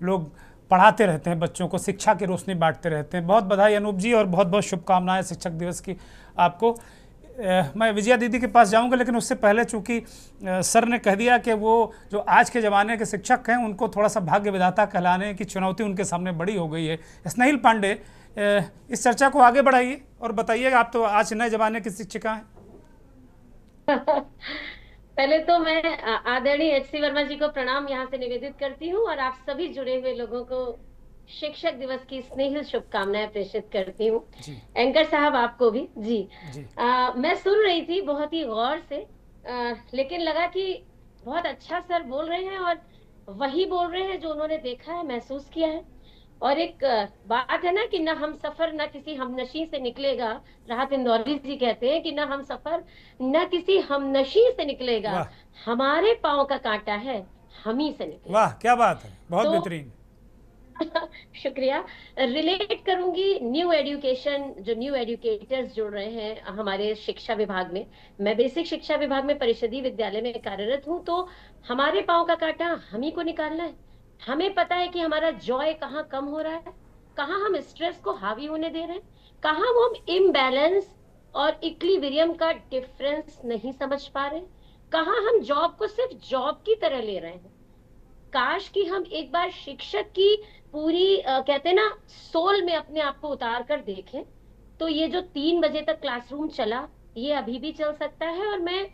लोग पढ़ाते रहते हैं बच्चों को, शिक्षा की रोशनी बांटते रहते हैं। बहुत बधाई अनूप जी, और बहुत बहुत शुभकामनाएं शिक्षक दिवस की आपको। मैं विजया दीदी के पास जाऊंगा, लेकिन उससे पहले चूंकि सर ने कह दिया कि वो जो आज के ज़माने के शिक्षक हैं उनको थोड़ा सा भाग्य विधाता कहलाने की चुनौती उनके सामने बड़ी हो गई है। स्नेहिल पांडे, इस चर्चा को आगे बढ़ाइए और बताइए, आप तो आज नए ज़माने की शिक्षिका हैं। पहले तो मैं आदरणीय एच.सी. वर्मा जी को प्रणाम यहाँ से निवेदित करती हूँ, और आप सभी जुड़े हुए लोगों को शिक्षक दिवस की स्नेहिल शुभकामनाएं प्रेषित करती हूँ। एंकर साहब आपको भी जी। मैं सुन रही थी बहुत ही गौर से, लेकिन लगा कि बहुत अच्छा सर बोल रहे हैं, और वही बोल रहे हैं जो उन्होंने देखा है, महसूस किया है। और एक बात है ना कि ना हम सफर ना किसी हमनशी से निकलेगा। राहत इंदौरी जी कहते हैं कि ना हम सफर ना किसी हमनशी से निकलेगा, हमारे पांव का कांटा है, हम ही से निकलेगा। वाह, क्या बात है, बहुत बेहतरीन। शुक्रिया। रिलेट करूंगी न्यू एजुकेशन, जो न्यू एजुकेटर्स जुड़ रहे हैं हमारे शिक्षा विभाग में। मैं बेसिक शिक्षा विभाग में परिषदीय विद्यालय में कार्यरत हूँ, तो हमारे पांव का कांटा हम ही को निकालना है। हमें पता है कि हमारा जॉय कहाँ कम हो रहा है, कहाँ हम स्ट्रेस को हावी होने दे रहे हैं, कहाँ वो हम इम्बैलेंस और इक्विलिब्रियम का डिफरेंस नहीं समझ पा रहे, कहाँ हम जॉब को सिर्फ जॉब की तरह ले रहे हैं। काश कि हम एक बार शिक्षक की पूरी कहते हैं ना सोल में अपने आप को उतार कर देखें। तो ये जो 3 बजे तक क्लासरूम चला, ये अभी भी चल सकता है। और मैं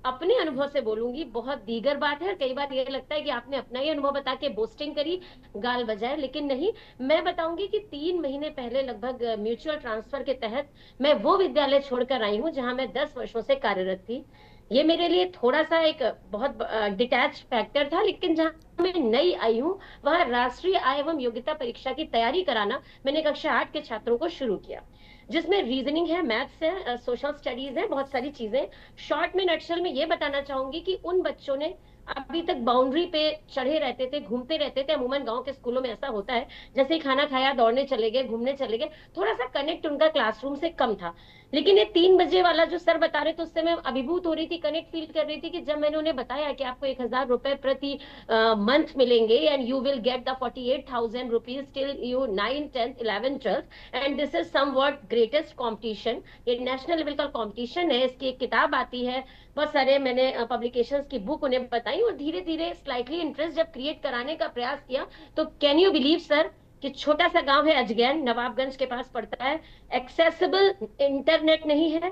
अपने अनुभव से बोलूंगी, बहुत दीगर बात है, कई बार ये लगता है कि आपने अपना ही अनुभव बता के बोस्टिंग करी, गाल बजाए, लेकिन नहीं, मैं बताऊंगी कि 3 महीने पहले लगभग म्यूचुअल ट्रांसफर के तहत मैं वो विद्यालय छोड़कर आई हूँ जहां मैं 10 वर्षों से कार्यरत थी। ये मेरे लिए थोड़ा सा एक बहुत डिटैच फैक्टर था, लेकिन जहां मैं नई आई हूँ वहां राष्ट्रीय आय एवं योग्यता परीक्षा की तैयारी कराना मैंने कक्षा 8 के छात्रों को शुरू किया, जिसमें रीजनिंग है, मैथ्स है, सोशल स्टडीज है, बहुत सारी चीजें। शॉर्ट में, नटशल में ये बताना चाहूंगी कि उन बच्चों ने अभी तक बाउंड्री पे चढ़े रहते थे, घूमते रहते थे। अमूमन गांव के स्कूलों में ऐसा होता है, जैसे ही खाना खाया दौड़ने चले गए, घूमने चले गए, थोड़ा सा कनेक्ट उनका क्लासरूम से कम था। लेकिन ये 3 बजे वाला जो सर बता रहे थे, उससे मैं अभिभूत हो रही थी, कनेक्ट फील कर रही थी कि जब मैंने उन्हें बताया कि आपको 1000 रुपए प्रति मंथ मिलेंगे, and you will get the 48,000 rupees till you 9th 10th 11th 12th, and this is somewhat greatest competition, ये नेशनल लेवल का कॉम्पिटिशन है। इसकी एक किताब आती है, बहुत सारे मैंने पब्लिकेशंस की बुक उन्हें बताई, और धीरे धीरे स्लाइटली इंटरेस्ट जब क्रिएट कराने का प्रयास किया, तो कैन यू बिलीव सर कि छोटा सा गांव है अजगैन, नवाबगंज के पास पड़ता है, एक्सेसिबल इंटरनेट नहीं है,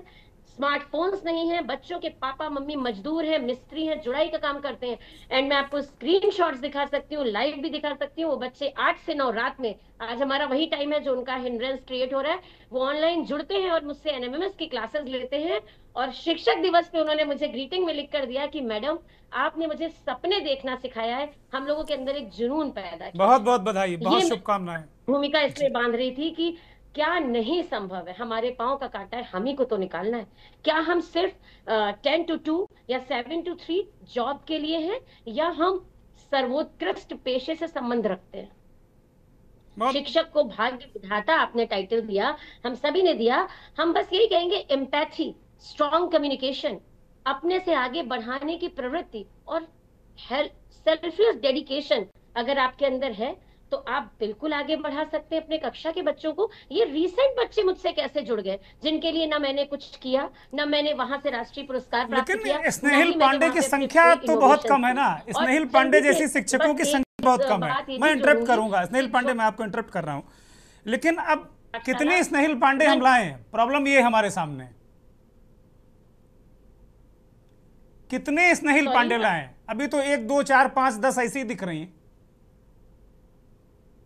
स्मार्टफोन्स नहीं है, बच्चों के पापा मम्मी मजदूर हैं, मिस्त्री हैं, जुड़ाई का काम करते हैं। एंड मैं आपको स्क्रीनशॉट्स दिखा सकती हूँ, लाइव भी दिखा सकती हूँ। वो बच्चे 8 से 9 रात में, आज हमारा वही टाइम है जो उनका हिंड्रेंस क्रिएट हो रहा है, वो ऑनलाइन जुड़ते हैं और मुझसे एनएमएमएस की क्लासेस लेते हैं। और शिक्षक दिवस पे उन्होंने मुझे ग्रीटिंग में लिख कर दिया कि मैडम आपने मुझे सपने देखना सिखाया है, हम लोगों के अंदर एक जुनून पैदा किया। बहुत बहुत बधाई, बहुत ये शुभकामनाएं। भूमिका इसलिए बांध रही थी कि क्या नहीं संभव है, हमारे पांव का कांटा है, हम ही को तो निकालना है। क्या हम सिर्फ 10 to 2 या 7 to 3 जॉब के लिए हैं, या हम सर्वोत्कृष्ट पेशे से संबंध रखते हैं? शिक्षक को भाग्य विधाता आपने टाइटल दिया, हम सभी ने दिया। हम बस यही कहेंगे, एम्पैथी, स्ट्रॉन्ग कम्युनिकेशन, अपने से आगे बढ़ाने की प्रवृत्ति और सेल्फलेस डेडिकेशन अगर आपके अंदर है तो आप बिल्कुल आगे बढ़ा सकते हैं अपने कक्षा के बच्चों को। ये रीसेंट बच्चे मुझसे कैसे जुड़ गए, जिनके लिए ना मैंने कुछ किया, ना मैंने वहां से राष्ट्रीय पुरस्कार प्राप्त किया। लेकिन स्नेहिल पांडे की संख्या तो बहुत कम है ना, स्नेहिल पांडे जैसी शिक्षकों की संख्या बहुत कम है। मैं इंटरप्ट करूंगा, स्नेहिल पांडे मैं आपको इंटरप्ट कर रहा हूं, लेकिन अब कितने स्नेहिल पांडे हम लाए हैं, प्रॉब्लम ये हमारे सामने, कितने स्नेहिल पांडे लाए? अभी तो 1 2 4 5 10 ऐसी दिख रही हैं।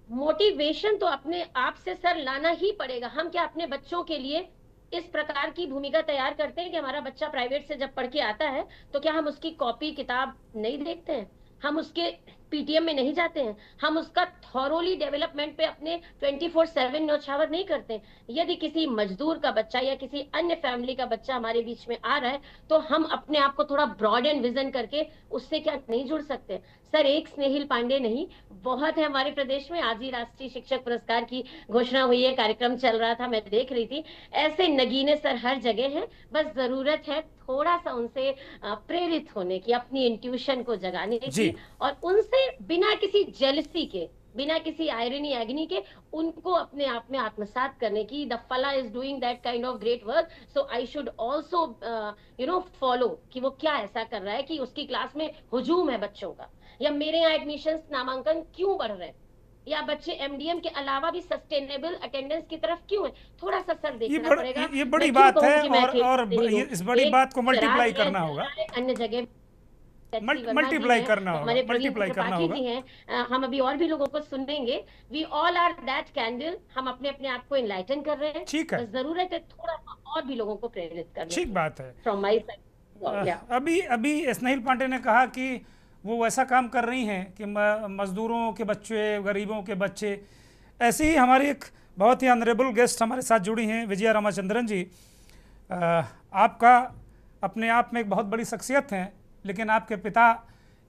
मोटिवेशन तो अपने आप से सर लाना ही पड़ेगा। हम क्या अपने बच्चों के लिए इस प्रकार की भूमिका तैयार करते हैं कि हमारा बच्चा प्राइवेट से जब पढ़ के आता है तो क्या हम उसकी कॉपी किताब नहीं देखते हैं, हम उसके पीटीएम में नहीं जाते हैं, हम उसका थॉरोली डेवलपमेंट पे अपने 24/7 न्यौछावर नहीं करते? यदि किसी मजदूर का बच्चा या किसी अन्य फैमिली का बच्चा हमारे बीच में आ रहा है तो हम अपने आप को थोड़ा ब्रॉड एंड विजन करके उससे क्या नहीं जुड़ सकते? सर एक स्नेहिल पांडे नहीं, बहुत है हमारे प्रदेश में। आज ही राष्ट्रीय शिक्षक पुरस्कार की घोषणा हुई है, कार्यक्रम चल रहा था, मैं देख रही थी। ऐसे नगीने सर हर जगह हैं, बस जरूरत है थोड़ा सा उनसे प्रेरित होने की, अपनी इंट्यूशन को जगाने की, और उनसे बिना किसी जेलसी के, बिना किसी आयरनी एग्नी के उनको अपने आप में आत्मसात करने की। द फला is doing that kind of great work, so I should also follow कि वो क्या ऐसा कर रहा है कि उसकी क्लास में हुजूम है बच्चों का, या मेरे यहाँ एडमिशंस नामांकन क्यों बढ़ रहे हैं, या बच्चे एमडीएम के अलावा भी सस्टेनेबल अटेंडेंस की तरफ क्यों है। थोड़ा सा सर देखना पड़ेगा। ये बड़ी बात है, और इस बड़ी बात को मल्टीप्लाई करना होगा, अन्य जगह मल्टीप्लाई करना होगा, मल्टीप्लाई करना होगा। हम अभी और भी लोगों को सुनेंगे। We all are that candle, हम अपने अपने आप को इनलाइटन कर रहे हैं। ठीक है, जरूरत है थोड़ा सा और भी लोगों को प्रेरित करने। ठीक बात है। फ्रॉम माय साइड अभी स्नेहिल पांडे ने कहा कि वो वैसा काम कर रही हैं कि मजदूरों के बच्चे, गरीबों के बच्चे। ऐसे ही हमारी एक बहुत ही ऑनरेबल गेस्ट हमारे साथ जुड़ी हैं, विजया रामाचंद्रन जी। आपका अपने आप में एक बहुत बड़ी शख्सियत हैं, लेकिन आपके पिता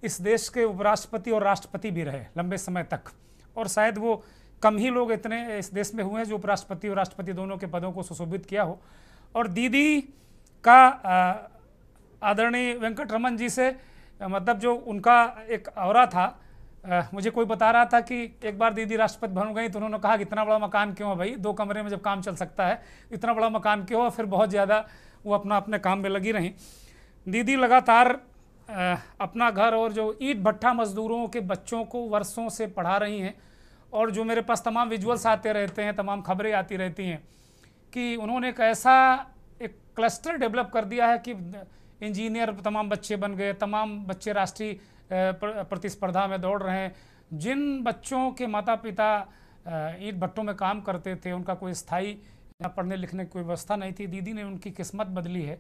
इस देश के उपराष्ट्रपति और राष्ट्रपति भी रहे लंबे समय तक, और शायद वो कम ही लोग इतने इस देश में हुए हैं जो उपराष्ट्रपति और राष्ट्रपति दोनों के पदों को सुशोभित किया हो। और दीदी का आदरणीय वेंकटरमन जी से मतलब जो उनका एक औरा था, मुझे कोई बता रहा था कि एक बार दीदी राष्ट्रपति भवन गई तो उन्होंने कहा कि इतना बड़ा मकान क्यों है भाई, 2 कमरे में जब काम चल सकता है, इतना बड़ा मकान क्यों है। फिर बहुत ज़्यादा वो अपने काम में लगी रहीं। दीदी लगातार अपना घर और जो ईंट भट्ठा मजदूरों के बच्चों को वर्षों से पढ़ा रही हैं, और जो मेरे पास तमाम विजुअल्स आते रहते हैं, तमाम खबरें आती रहती हैं कि उन्होंने एक ऐसा एक क्लस्टर डेवलप कर दिया है कि इंजीनियर तमाम बच्चे बन गए, तमाम बच्चे राष्ट्रीय प्रतिस्पर्धा में दौड़ रहे हैं। जिन बच्चों के माता पिता ईंट भट्टों में काम करते थे, उनका कोई स्थायी पढ़ने लिखने की कोई व्यवस्था नहीं थी, दीदी ने उनकी किस्मत बदली है।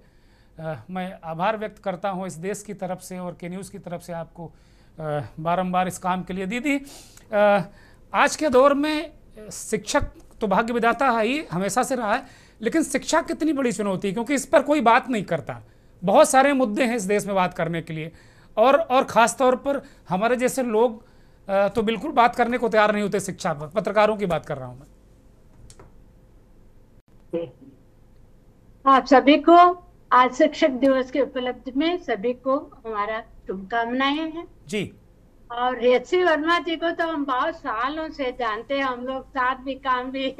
मैं आभार व्यक्त करता हूं इस देश की तरफ से और के न्यूज़ की तरफ से आपको बारंबार इस काम के लिए। दीदी, आज के दौर में शिक्षक तो भाग्य विधाता है ही, हमेशा से रहा है, लेकिन शिक्षा कितनी बड़ी चुनौती है, क्योंकि इस पर कोई बात नहीं करता। बहुत सारे मुद्दे हैं इस देश में बात करने के लिए, और ख़ास तौर पर हमारे जैसे लोग तो बिल्कुल बात करने को तैयार नहीं होते शिक्षा पर। पत्रकारों की बात कर रहा हूं मैं। आप सभी को आज शिक्षक दिवस के उपलक्ष्य में सभी को हमारा शुभकामनाएं हैं जी। और रेची वर्मा जी को तो हम बहुत सालों से जानते हैं, हम लोग साथ भी काम भी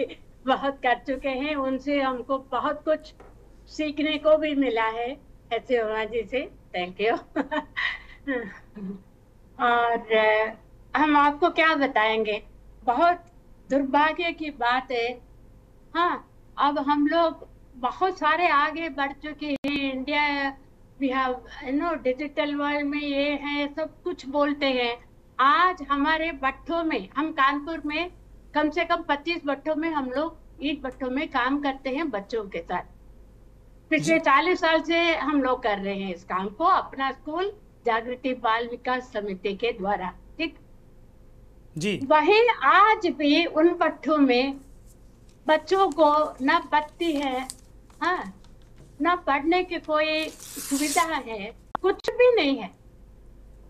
बहुत कर चुके हैं, उनसे हमको बहुत कुछ सीखने को भी मिला है रेची वर्मा जी से। Thank you. और हम आपको क्या बताएंगे, बहुत दुर्भाग्य की बात है। हाँ, अब हम लोग बहुत सारे आगे बढ़ चुके हैं। India we have digital world में ये है, सब कुछ बोलते हैं। आज हमारे भट्ठों में, हम कानपुर में कम से कम 25 भट्ठों में हम लोग ईंट भट्ठों में काम करते हैं बच्चों के साथ। पिछले 40 साल से हम लोग कर रहे हैं इस काम को, अपना स्कूल जागृति बाल विकास समिति के द्वारा। ठीक जी वही आज भी उन भट्ठों में बच्चों को न बत्ती है, हाँ, न पढ़ने की कोई सुविधा है, कुछ भी नहीं है।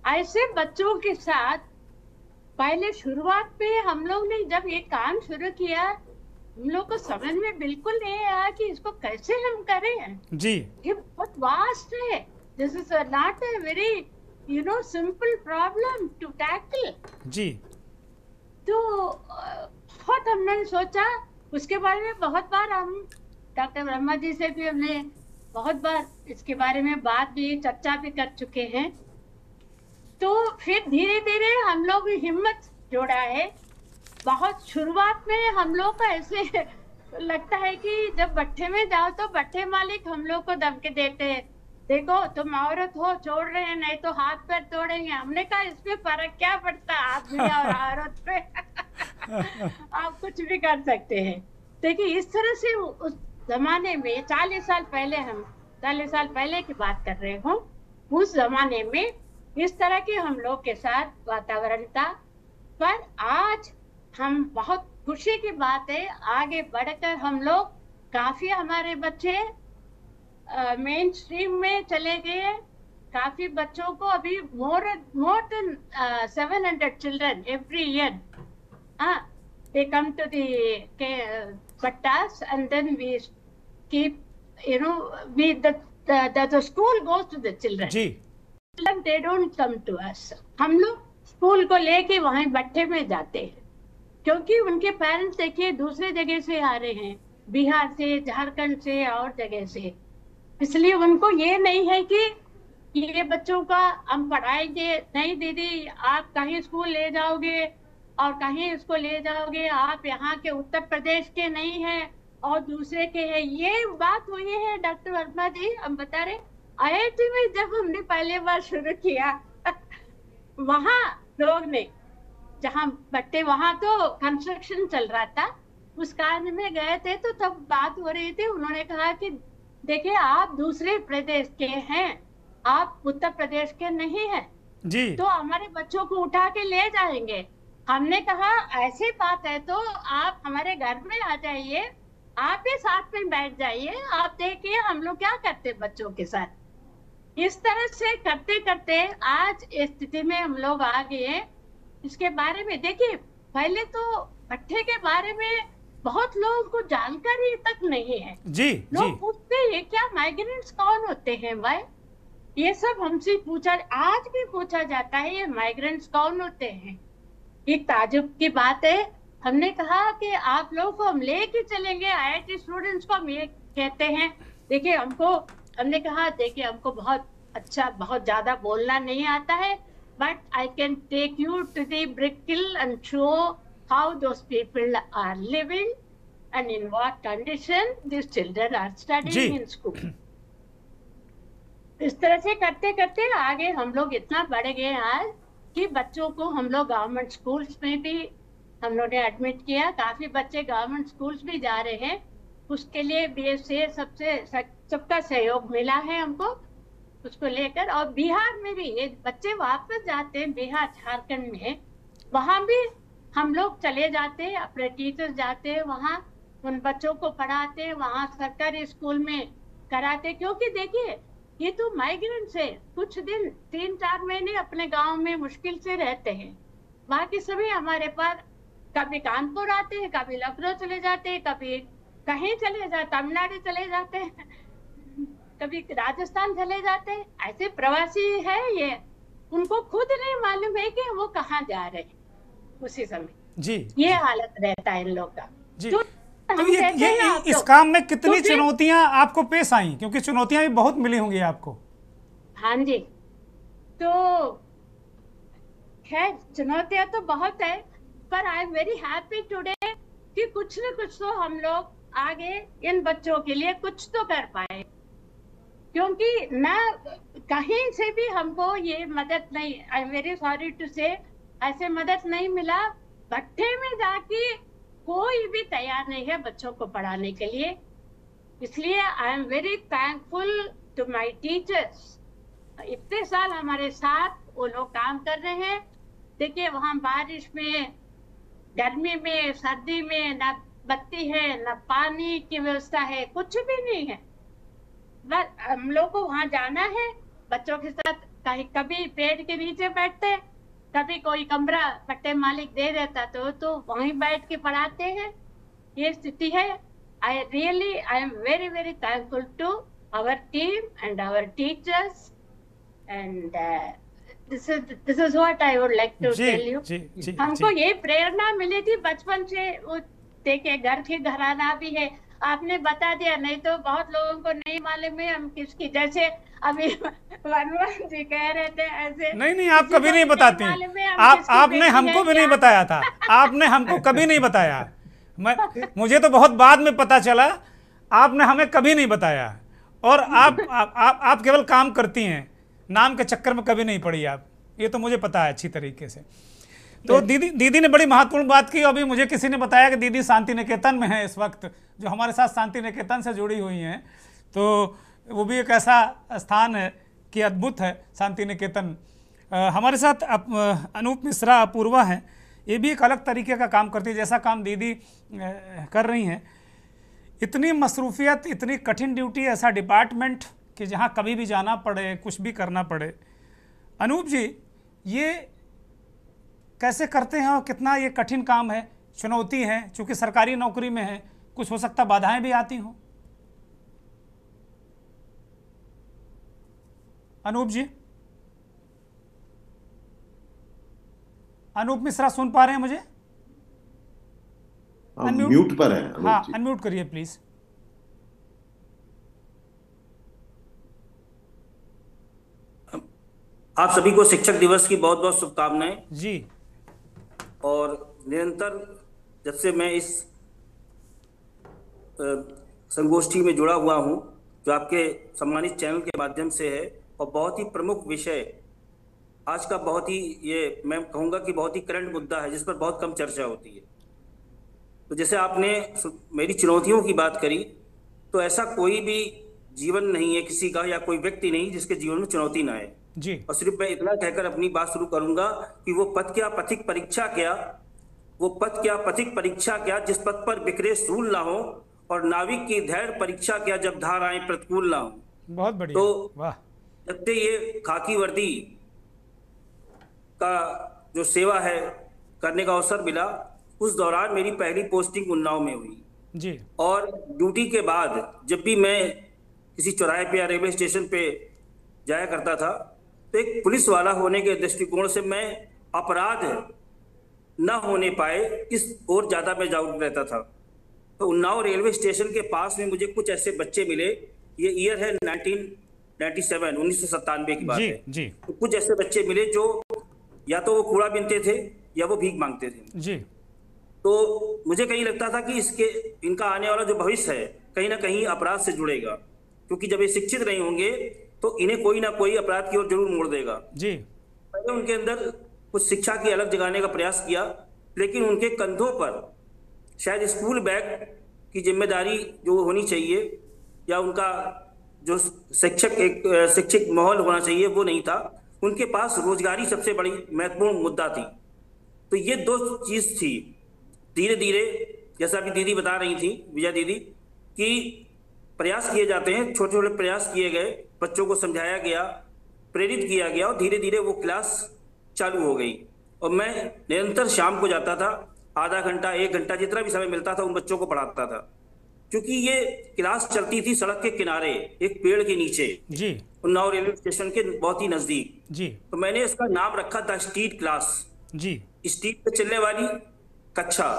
ऐसे बच्चों के साथ पहले शुरुआत में हम लोग ने जब ये काम शुरू किया, हम लोग को समझ में बिल्कुल नहीं आया कि इसको कैसे हम करें। जी ये बहुत वास्ट है। This is not a very simple problem to tackle. जी तो बहुत हमने सोचा, उसके बारे में बहुत बार हम डॉक्टर ब्रह्मा जी से भी हमने बहुत बार इसके बारे में बात भी, चर्चा भी कर चुके हैं। तो फिर धीरे धीरे हम लोग हिम्मत जोड़ा है। बहुत शुरुआत में हम लोग को ऐसे लगता है कि जब भट्ठे में जाओ तो भट्ठे मालिक हम लोग को धमकी देते हैं, देखो तुम औरत हो, छोड़ रहे हैं, नहीं तो हाथ पैर तोड़ेंगे। हमने कहा इसमें फर्क क्या पड़ता है आदमी और औरत पे आप कुछ भी कर सकते हैं। देखिए इस तरह से उस जमाने में 40 साल पहले, हम 40 साल पहले की बात कर रहे हूँ, उस जमाने में इस तरह के हम लोग के साथ वातावरण था। पर आज हम, बहुत खुशी की बात है, आगे बढ़कर हम लोग काफी, हमारे बच्चे मेन स्ट्रीम में चले गए। काफी बच्चों को अभी more than 700 children every year they come to the pattas, and then we keep, the school goes to the children. जी They don't come to us. हम लोग स्कूल को लेके वहीं भट्ठे में जाते हैं, क्योंकि उनके पेरेंट्स देखिए दूसरे जगह से आ रहे हैं, बिहार से, झारखंड से और जगह से। इसलिए उनको ये नहीं है कि ये बच्चों का हम पढ़ाएंगे। नहीं दीदी, आप कहीं स्कूल ले जाओगे और कहीं इसको ले जाओगे, आप यहाँ के उत्तर प्रदेश के नहीं हैं और दूसरे के हैं। ये बात हुई है डॉक्टर वर्मा जी, हम बता रहे IIT में जब हमने पहले बार शुरू किया वहाँ लोग ने, जहाँ बट्टे, वहाँ तो कंस्ट्रक्शन चल रहा था, उस कार्य में गए थे, तो तब बात हो रही थी। उन्होंने कहा कि देखिए आप दूसरे प्रदेश के हैं, आप उत्तर प्रदेश के नहीं हैं, जी तो हमारे बच्चों को उठा के ले जाएंगे। हमने कहा ऐसी बात है तो आप हमारे घर में आ जाइए, आप ही साथ में बैठ जाइए, आप देखिए हम लोग क्या करते बच्चों के साथ। इस तरह से करते करते आज इस स्थिति में हम लोग आ गए। इसके बारे में देखिए, पहले तो भट्ठे के बारे में बहुत लोगों को जानकारी तक नहीं है। जी लोग पूछते हैं क्या माइग्रेंट्स कौन होते हैं भाई, ये सब हमसे पूछा, आज भी पूछा जाता है ये माइग्रेंट्स कौन होते हैं। एक ताजुब की बात है। हमने कहा कि आप लोगों को हम लेके चलेंगे, IIT स्टूडेंट्स को हम ये कहते हैं, देखिए हमने कहा देखिए हमको बहुत अच्छा, बहुत ज्यादा बोलना नहीं आता है, but I can take you to the brick kiln and show how those people are living and in what condition this children are studying in school. इस तरह से करते करते आगे हम लोग इतना बढ़ गए आज कि बच्चों को हम लोग गवर्नमेंट स्कूल्स में भी हम लोग ने एडमिट किया। काफी बच्चे गवर्नमेंट स्कूल्स भी जा रहे हैं। उसके लिए BSA सबका सहयोग मिला है हमको उसको लेकर। और बिहार में भी ये बच्चे वापस जाते हैं, बिहार झारखंड में, वहाँ भी हम लोग चले जाते हैं, अपने टीचर्स जाते हैं वहाँ, उन बच्चों को पढ़ाते हैं, वहाँ सरकारी स्कूल में कराते। क्योंकि देखिए ये तो माइग्रेंट्स है, कुछ दिन 3-4 महीने अपने गांव में मुश्किल से रहते हैं, बाकी सभी हमारे पास कभी कानपुर आते हैं, कभी लखनऊ चले जाते हैं, कभी कहीं चले जाते, तमिलनाडु चले जाते हैं, कभी राजस्थान चले जाते हैं। ऐसे प्रवासी है ये, उनको खुद नहीं मालूम है कि वो कहाँ जा रहे हैं उसी समय। जी ये हालत रहता है इन लोग का। जी तो तो ये इस काम में कितनी चुनौतियां आपको पेश आई, क्योंकि चुनौतियां भी बहुत मिली होंगी आपको। हाँ जी, तो खैर चुनौतियां तो बहुत है, पर आई एम वेरी हैप्पी टुडे कि कुछ न कुछ तो हम लोग आगे इन बच्चों के लिए कुछ तो कर पाए, क्योंकि ना कहीं से भी हमको ये मदद नहीं, I am very sorry to say, ऐसे मदद नहीं मिला। भट्टे में जाके कोई भी तैयार नहीं है बच्चों को पढ़ाने के लिए। इसलिए I am very thankful to my teachers. इतने साल हमारे साथ वो लोग काम कर रहे हैं। देखिए वहां बारिश में, गर्मी में, सर्दी में ना बत्ती है, ना पानी की व्यवस्था है, कुछ भी नहीं है। बस हम लोग को वहां जाना है बच्चों के साथ, कहीं कभी पेड़ के नीचे बैठते, कभी कोई कमरा पट्टे मालिक दे देता तो वहीं बैठ के पढ़ाते हैं। ये स्थिति है। I am very very thankful to our team and our teachers and this is what I would like to tell you. हमको ये प्रेरणा मिली थी बचपन से। वो देखिए घर के घराना भी है, आपने बता दिया, नहीं तो बहुत लोगों को नहीं मालूम है हम किसकी, जैसे अभी वनवन जी कह रहे थे ऐसे। नहीं, आप कभी नहीं बताती। आपने हमको भी नहीं बताया था, आपने हमको कभी नहीं बताया। मुझे तो बहुत बाद में पता चला, आपने हमें कभी नहीं बताया। और आप केवल काम करती हैं, नाम के चक्कर में कभी नहीं पड़ी आप, ये तो मुझे पता है अच्छी तरीके से। तो दीदी ने बड़ी महत्वपूर्ण बात की। अभी मुझे किसी ने बताया कि दीदी शांति निकेतन में है इस वक्त, जो हमारे साथ शांति निकेतन से जुड़ी हुई हैं। तो वो भी एक ऐसा स्थान है कि अद्भुत है शांति निकेतन। हमारे साथ अनूप मिश्रा अपूर्वा हैं, ये भी एक अलग तरीके का काम करती है जैसा काम दीदी कर रही हैं। इतनी मसरूफियत, इतनी कठिन ड्यूटी, ऐसा डिपार्टमेंट कि जहाँ कभी भी जाना पड़े, कुछ भी करना पड़े। अनूप जी, ये कैसे करते हैं और कितना ये कठिन काम है, चुनौती है, क्योंकि सरकारी नौकरी में है, कुछ हो सकता बाधाएं भी आती हों। अनूप जी, अनूप मिश्रा सुन पा रहे हैं मुझे? म्यूट पर है। हाँ, अनम्यूट करिए प्लीज। आप सभी को शिक्षक दिवस की बहुत बहुत शुभकामनाएं जी। और निरंतर जब से मैं इस संगोष्ठी में जुड़ा हुआ हूं, जो आपके सम्मानित चैनल के माध्यम से है, और बहुत ही प्रमुख विषय आज का, बहुत ही ये मैं कहूँगा कि बहुत ही करंट मुद्दा है जिस पर बहुत कम चर्चा होती है। तो जैसे आपने मेरी चुनौतियों की बात करी, तो ऐसा कोई भी जीवन नहीं है किसी का, या कोई व्यक्ति नहीं जिसके जीवन में चुनौती ना आए जी। और सिर्फ मैं इतना कहकर अपनी बात शुरू करूंगा कि वो पथ क्या पथिक परीक्षा क्या, वो पथ क्या पथिक परीक्षा क्या जिस पथ पर बिखरे सूल ना हो, और नाविक की धैर्य परीक्षा क्या जब धाराएं प्रतिकूल ना हो। बहुत बढ़िया। तो वाह। जब से ये खाकी वर्दी का जो सेवा है करने का अवसर मिला, उस दौरान मेरी पहली पोस्टिंग उन्नाव में हुई जी। और ड्यूटी के बाद जब भी मैं किसी चौराहे पे या रेलवे स्टेशन पे जाया करता था, तो एक पुलिस वाला होने के दृष्टिकोण से मैं अपराध न होने पाए इस ओर ज्यादा मैं जागरूक रहता था। तो उन्नाव रेलवे स्टेशन के पास में मुझे कुछ ऐसे बच्चे मिले, ये ईयर है 1997 की बात है जी। तो कुछ ऐसे बच्चे मिले जो या तो वो कूड़ा बीनते थे या वो भीख मांगते थे जी। तो मुझे कहीं लगता था कि इनका आने वाला जो भविष्य है कहीं ना कहीं अपराध से जुड़ेगा, क्योंकि जब ये शिक्षित नहीं होंगे तो इन्हें कोई ना कोई अपराध की ओर जरूर मोड़ देगा जी। मैंने उनके अंदर कुछ शिक्षा की अलग जगाने का प्रयास किया, लेकिन उनके कंधों पर शायद स्कूल बैग की जिम्मेदारी जो होनी चाहिए या उनका जो शिक्षक माहौल होना चाहिए वो नहीं था। उनके पास रोजगारी सबसे बड़ी महत्वपूर्ण मुद्दा थी। तो ये दो चीज थी। धीरे धीरे जैसा अभी दीदी बता रही थी, विजया दीदी, कि प्रयास किए जाते हैं, छोटे छोटे प्रयास किए गए, बच्चों को समझाया गया, प्रेरित किया गया, और धीरे धीरे वो क्लास चालू हो गई। और मैं निरंतर शाम को जाता था, आधा घंटा 1 घंटा जितना भी समय मिलता था उन बच्चों को पढ़ाता था, क्योंकि ये क्लास चलती थी सड़क के किनारे एक पेड़ के नीचे जी, उन्नाव रेलवे स्टेशन के बहुत ही नजदीक जी। तो मैंने इसका नाम रखा था स्ट्रीट क्लास जी। स्ट्रीट पे चलने वाली कक्षा,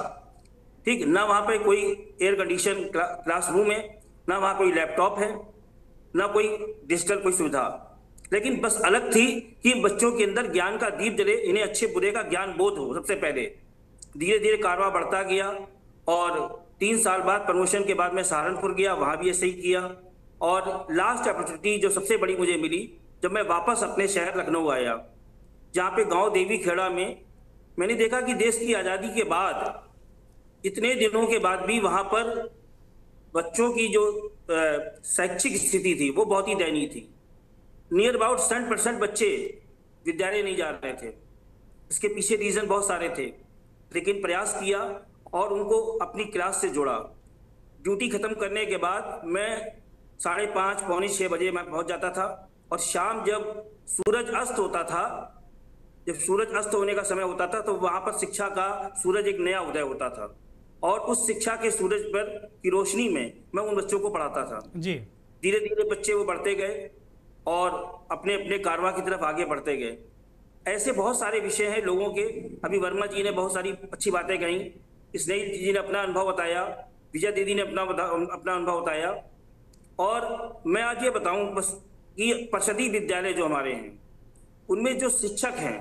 ठीक ना, वहां पे कोई एयर कंडीशन क्लासरूम है, ना वहां कोई लैपटॉप है, ना कोई डिजिटल कोई सुविधा, लेकिन बस अलग थी कि बच्चों के अंदर ज्ञान का दीप जले, इन्हें अच्छे बुरे का ज्ञान बोध हो। सबसे पहले धीरे धीरे कारवां बढ़ता गया और 3 साल बाद प्रमोशन के बाद मैं सहारनपुर गया, वहां भी ऐसे ही किया। और लास्ट अपॉर्चुनिटी जो सबसे बड़ी मुझे मिली, जब मैं वापस अपने शहर लखनऊ आया, जहाँ पे गांव देवी खेड़ा में मैंने देखा कि देश की आज़ादी के बाद इतने दिनों के बाद भी वहाँ पर बच्चों की जो शैक्षिक स्थिति थी वो बहुत ही दयनीय थी। नियर अबाउट 70% बच्चे विद्यालय नहीं जा रहे थे। इसके पीछे रीजन बहुत सारे थे, लेकिन प्रयास किया और उनको अपनी क्लास से जोड़ा। ड्यूटी खत्म करने के बाद मैं 5:30 पौने 6 बजे मैं पहुंच जाता था, और शाम जब सूरज अस्त होता था, जब सूरज अस्त होने का समय होता था, तो वहां पर शिक्षा का सूरज एक नया उदय होता था, और उस शिक्षा के सूरज पर की रोशनी में मैं उन बच्चों को पढ़ाता था जी। धीरे धीरे बच्चे वो बढ़ते गए और अपने अपने कारवां की तरफ आगे बढ़ते गए। ऐसे बहुत सारे विषय हैं लोगों के। अभी वर्मा जी ने बहुत सारी अच्छी बातें कही, स्नेहिल जी ने अपना अनुभव बताया, विजय दीदी ने अपना अनुभव बताया। और मैं आज ये बताऊं बस कि परिषदीय विद्यालय जो हमारे हैं उनमें जो शिक्षक हैं,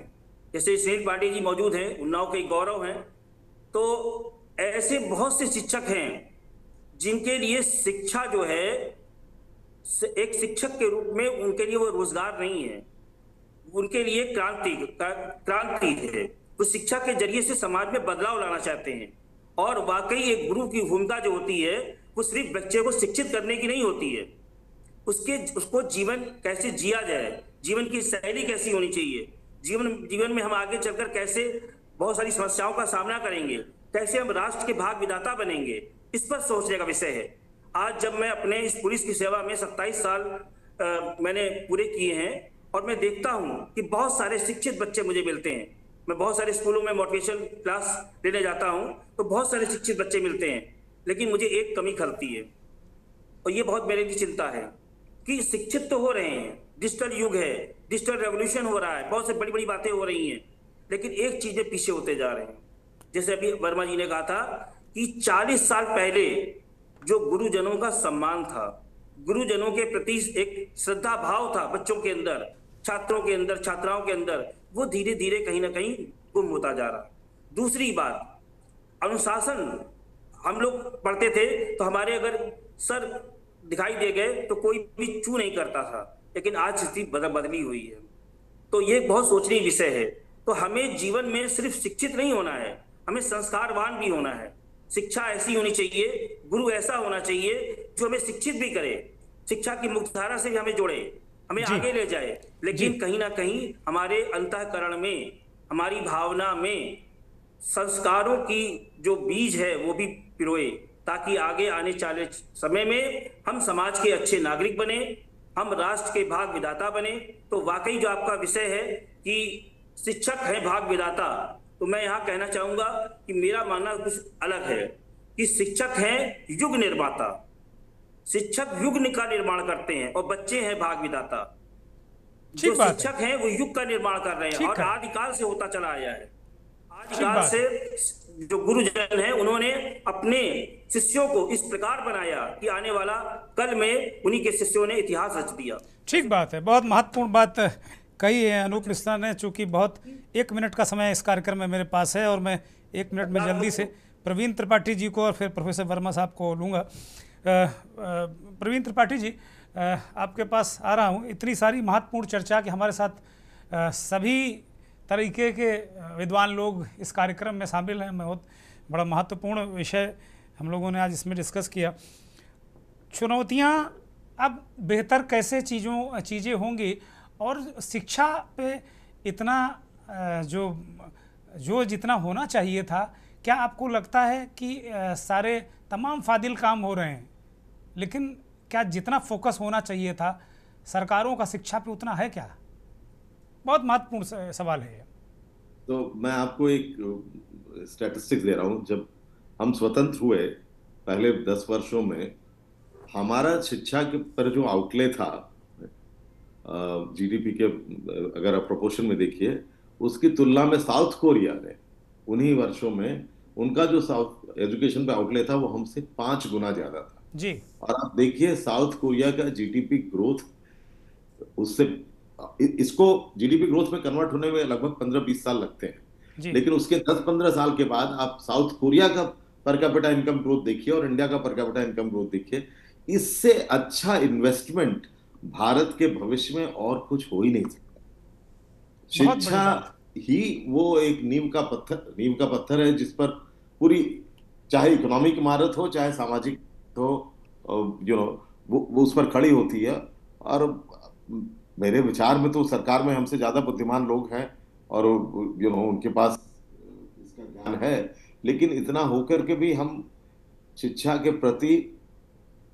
जैसे स्नेहिल पांडे जी मौजूद हैं, उन्नाव के गौरव हैं, तो ऐसे बहुत से शिक्षक हैं जिनके लिए शिक्षा जो है एक शिक्षक के रूप में उनके लिए वो रोजगार नहीं है, उनके लिए क्रांति है। वो शिक्षा के जरिए से समाज में बदलाव लाना चाहते हैं। और वाकई एक गुरु की भूमिका जो होती है वो सिर्फ बच्चे को शिक्षित करने की नहीं होती है, उसको जीवन कैसे जिया जाए, जीवन की शैली कैसी होनी चाहिए, जीवन में हम आगे चलकर कैसे बहुत सारी समस्याओं का सामना करेंगे, कैसे हम राष्ट्र के भाग विधाता बनेंगे, इस पर सोचने का विषय है। आज जब मैं अपने इस पुलिस की सेवा में 27 साल मैंने पूरे किए हैं, और मैं देखता हूं कि बहुत सारे शिक्षित बच्चे मुझे मिलते हैं। मैं बहुत सारे स्कूलों में मोटिवेशन क्लास लेने जाता हूं, तो बहुत सारे शिक्षित बच्चे मिलते हैं, लेकिन मुझे एक कमी खलती है, और ये बहुत मेरे लिए चिंता है कि शिक्षित तो हो रहे हैं, डिजिटल युग है, डिजिटल रेवोल्यूशन हो रहा है, बहुत से बड़ी बड़ी बातें हो रही हैं, लेकिन एक चीजें पीछे होते जा रहे हैं। जैसे अभी वर्मा जी ने कहा था कि 40 साल पहले जो गुरुजनों का सम्मान था, गुरुजनों के प्रति एक श्रद्धा भाव था बच्चों के अंदर, छात्रों के अंदर, छात्राओं के अंदर, वो धीरे धीरे कहीं ना कहीं गुम होता जा रहा। दूसरी बात, अनुशासन। हम लोग पढ़ते थे तो हमारे अगर सर दिखाई दे गए तो कोई भी चू नहीं करता था, लेकिन आज स्थिति बदली हुई है। तो ये बहुत सोचनीय विषय है। तो हमें जीवन में सिर्फ शिक्षित नहीं होना है, हमें संस्कारवान भी होना है। शिक्षा ऐसी होनी चाहिए, गुरु ऐसा होना चाहिए जो हमें शिक्षित भी करे, शिक्षा की मुख्यधारा से भी हमें जोड़े, हमें आगे ले जाए, लेकिन कहीं ना कहीं हमारे अंतःकरण में, हमारी भावना में संस्कारों की जो बीज है वो भी पिरोए, ताकि आगे आने वाले समय में हम समाज के अच्छे नागरिक बने, हम राष्ट्र के भाग विधाता बने। तो वाकई जो आपका विषय है कि शिक्षक है भाग विधाता, तो मैं यहाँ कहना चाहूंगा कि मेरा मानना कुछ अलग है कि शिक्षक हैं युग निर्माता, शिक्षक युग का निर्माण करते हैं और बच्चे हैं भाग विधाता। जो शिक्षक हैं वो युग का निर्माण कर रहे हैं और आदिकाल से होता चला आया है। आदिकाल से जो गुरुजन हैं उन्होंने अपने शिष्यों को इस प्रकार बनाया कि आने वाला कल में उन्हीं के शिष्यों ने इतिहास रच दिया। ठीक बात है, बहुत महत्वपूर्ण बात कही है अनूप मिश्रा ने। चूंकि बहुत 1 मिनट का समय इस कार्यक्रम में मेरे पास है और मैं 1 मिनट में जल्दी से प्रवीण त्रिपाठी जी को और फिर प्रोफेसर वर्मा साहब को लूँगा। प्रवीण त्रिपाठी जी, आपके पास आ रहा हूँ। इतनी सारी महत्वपूर्ण चर्चा कि हमारे साथ सभी तरीके के विद्वान लोग इस कार्यक्रम में शामिल हैं। बहुत बड़ा महत्वपूर्ण विषय हम लोगों ने आज इसमें डिस्कस किया। चुनौतियाँ अब बेहतर कैसे चीज़ें होंगी और शिक्षा पे इतना जो जितना होना चाहिए था, क्या आपको लगता है कि सारे तमाम फादिल काम हो रहे हैं, लेकिन क्या जितना फोकस होना चाहिए था सरकारों का शिक्षा पे उतना है क्या? बहुत महत्वपूर्ण सवाल है। तो मैं आपको एक स्टैटिस्टिक्स दे रहा हूँ। जब हम स्वतंत्र हुए पहले 10 वर्षों में हमारा शिक्षा के पर जो आउटले था जीडीपी के, अगर आप प्रोपोर्शन में देखिए, उसकी तुलना में साउथ कोरिया ने उन्हीं वर्षों में उनका जो साउथ एजुकेशन पे आउटले था वो हमसे 5 गुना ज्यादा था जी। और आप देखिए साउथ कोरिया का जीडीपी ग्रोथ, उससे इसको जीडीपी ग्रोथ में कन्वर्ट होने में लगभग 15-20 साल लगते हैं, लेकिन उसके 10-15 साल के बाद आप साउथ कोरिया का पर कैपिटा इनकम ग्रोथ देखिए और इंडिया का पर कैपिटा इनकम ग्रोथ देखिए, इससे अच्छा इन्वेस्टमेंट भारत के भविष्य में और कुछ हो ही नहीं सकता। शिक्षा ही वो एक नींव का पत्थर है जिस पर पूरी, चाहे इकोनॉमिक इमारत हो चाहे सामाजिक हो, वो उस पर खड़ी होती है। और मेरे विचार में तो सरकार में हमसे ज्यादा बुद्धिमान लोग हैं और उनके पास इसका ज्ञान है, लेकिन इतना होकर के भी हम शिक्षा के प्रति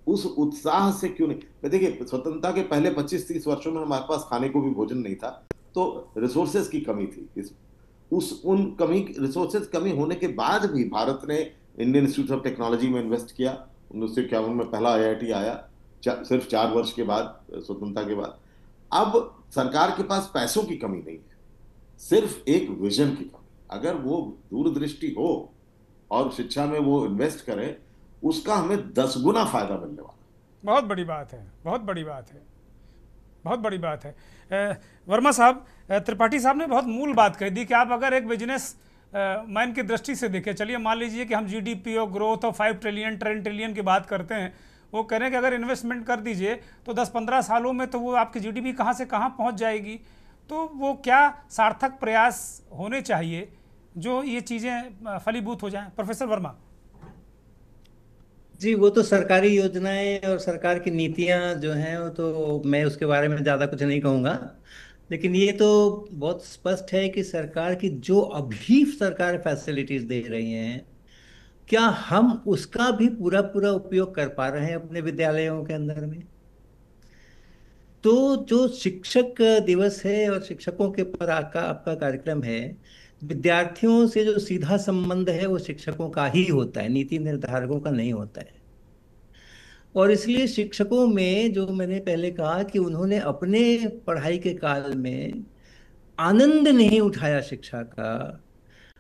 उस उत्साह से क्यों नहीं। देखिए, स्वतंत्रता के पहले 25-30 वर्षों में हमारे पास खाने को भी भोजन नहीं था, तो रिसोर्सेज की कमी थी। रिसोर्सेज कमी होने के बाद भी भारत ने इंडियन इंस्टीट्यूट ऑफ टेक्नोलॉजी में इन्वेस्ट किया। 1951 में पहला IIT आया, सिर्फ 4 वर्ष के बाद, स्वतंत्रता के बाद। अब सरकार के पास पैसों की कमी नहीं है, सिर्फ एक विजन की कमी। अगर वो दूरदृष्टि हो और शिक्षा में वो इन्वेस्ट करें, उसका हमें 10 गुना फायदा मिलने वाला। बहुत बड़ी बात है, बहुत बड़ी बात है, बहुत बड़ी बात है। वर्मा साहब, त्रिपाठी साहब ने बहुत मूल बात कह दी कि आप अगर एक बिजनेस मैन की दृष्टि से देखें, चलिए मान लीजिए कि हम GDP और ग्रोथ और 5 ट्रिलियन 10 ट्रिलियन की बात करते हैं, वो कह रहे हैं कि अगर इन्वेस्टमेंट कर दीजिए तो 10-15 सालों में तो वो आपकी GDP कहाँ से कहाँ पहुँच जाएगी। तो वो क्या सार्थक प्रयास होने चाहिए जो ये चीज़ें फलीभूत हो जाएं। प्रोफेसर वर्मा जी, वो तो सरकारी योजनाएं और सरकार की नीतियां जो हैं, वो तो मैं उसके बारे में ज़्यादा कुछ नहीं कहूँगा, लेकिन ये तो बहुत स्पष्ट है कि सरकार की जो अभी सरकार फैसिलिटीज दे रही हैं, क्या हम उसका भी पूरा पूरा उपयोग कर पा रहे हैं अपने विद्यालयों के अंदर में। तो जो शिक्षक दिवस है और शिक्षकों के पर आपका कार्यक्रम है, विद्यार्थियों से जो सीधा संबंध है वो शिक्षकों का ही होता है, नीति निर्धारकों का नहीं होता है। और इसलिए शिक्षकों में, जो मैंने पहले कहा कि उन्होंने अपने पढ़ाई के काल में आनंद नहीं उठाया शिक्षा का,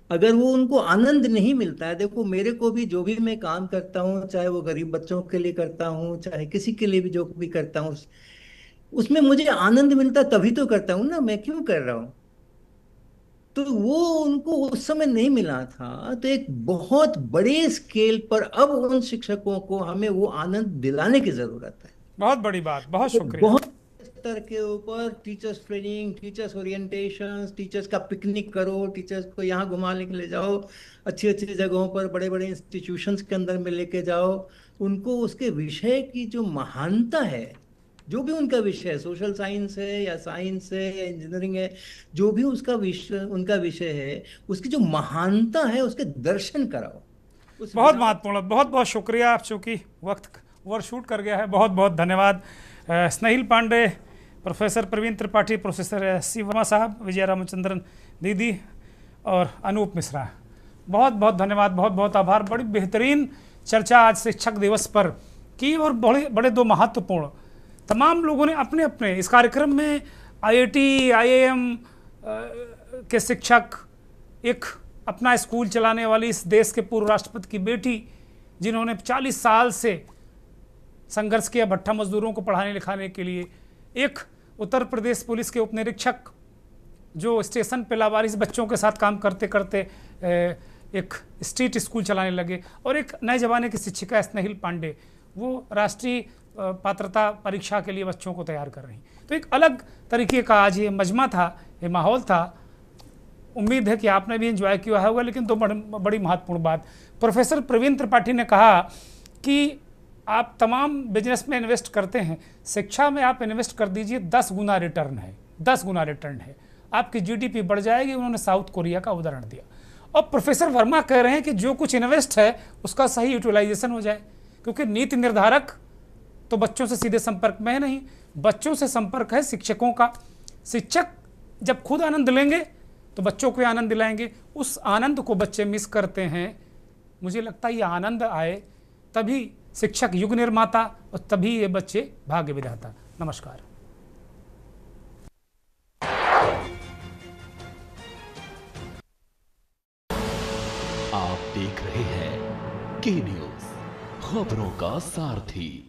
अगर वो उनको आनंद नहीं मिलता है, देखो मेरे को भी जो भी मैं काम करता हूँ, चाहे वो गरीब बच्चों के लिए करता हूँ चाहे किसी के लिए भी जो भी करता हूँ, उसमें मुझे आनंद मिलता तभी तो करता हूँ ना, मैं क्यों कर रहा हूँ। तो वो उनको उस समय नहीं मिला था। तो एक बहुत बड़े स्केल पर अब उन शिक्षकों को हमें वो आनंद दिलाने की जरूरत है। बहुत बड़ी बात, बहुत शुक्रिया। बहुत स्तर के ऊपर teachers training, teachers orientation, teachers का पिकनिक करो, टीचर्स को यहाँ घुमाने के ले जाओ, अच्छी अच्छी जगहों पर, बड़े बड़े इंस्टीट्यूशंस के अंदर में लेके जाओ, उनको उसके विषय की जो महानता है, जो भी उनका विषय है, सोशल साइंस है या साइंस है या इंजीनियरिंग है, जो भी उसका विषय, उनका विषय है, उसकी जो महानता है उसके दर्शन कराओ। बहुत महत्वपूर्ण, बहुत बहुत शुक्रिया। आप चूँकि वक्त ओवरशूट कर गया है, बहुत बहुत धन्यवाद। Snehil Pandey, professor Praveen Tripathi, professor SC Verma साहब, विजय रामचंद्रन दीदी और अनूप मिश्रा, बहुत बहुत धन्यवाद, बहुत बहुत आभार। बड़ी बेहतरीन चर्चा आज शिक्षक दिवस पर की और बड़े बड़े 2 महत्वपूर्ण, तमाम लोगों ने अपने अपने इस कार्यक्रम में IIT IIM के शिक्षक, एक अपना स्कूल चलाने वाली इस देश के पूर्व राष्ट्रपति की बेटी जिन्होंने 40 साल से संघर्ष किया भट्टा मजदूरों को पढ़ाने लिखाने के लिए, एक उत्तर प्रदेश पुलिस के उपनिरीक्षक जो स्टेशन पे लावारिस बच्चों के साथ काम करते करते एक स्ट्रीट स्कूल चलाने लगे, और एक नए जमाने की शिक्षिका स्नेहिल पांडे, वो राष्ट्रीय पात्रता परीक्षा के लिए बच्चों को तैयार कर रही। तो एक अलग तरीके का आज ये मजमा था, ये माहौल था। उम्मीद है कि आपने भी एंजॉय किया होगा। लेकिन तो बड़ी महत्वपूर्ण बात, प्रोफेसर प्रवीण त्रिपाठी ने कहा कि आप तमाम बिजनेस में इन्वेस्ट करते हैं, शिक्षा में आप इन्वेस्ट कर दीजिए, 10 गुना रिटर्न है, 10 गुना रिटर्न है, आपकी GDP बढ़ जाएगी। उन्होंने साउथ कोरिया का उदाहरण दिया। और प्रोफेसर वर्मा कह रहे हैं कि जो कुछ इन्वेस्ट है उसका सही यूटिलाइजेशन हो जाए, क्योंकि नीति निर्धारक तो बच्चों से सीधे संपर्क में है नहीं, बच्चों से संपर्क है शिक्षकों का। शिक्षक जब खुद आनंद लेंगे तो बच्चों को आनंद दिलाएंगे। उस आनंद को बच्चे मिस करते हैं। मुझे लगता है ये आनंद आए तभी शिक्षक युग निर्माता और तभी ये बच्चे भाग्य विधाता। नमस्कार। आप देख रहे हैं के न्यूज़, खबरों का सारथी।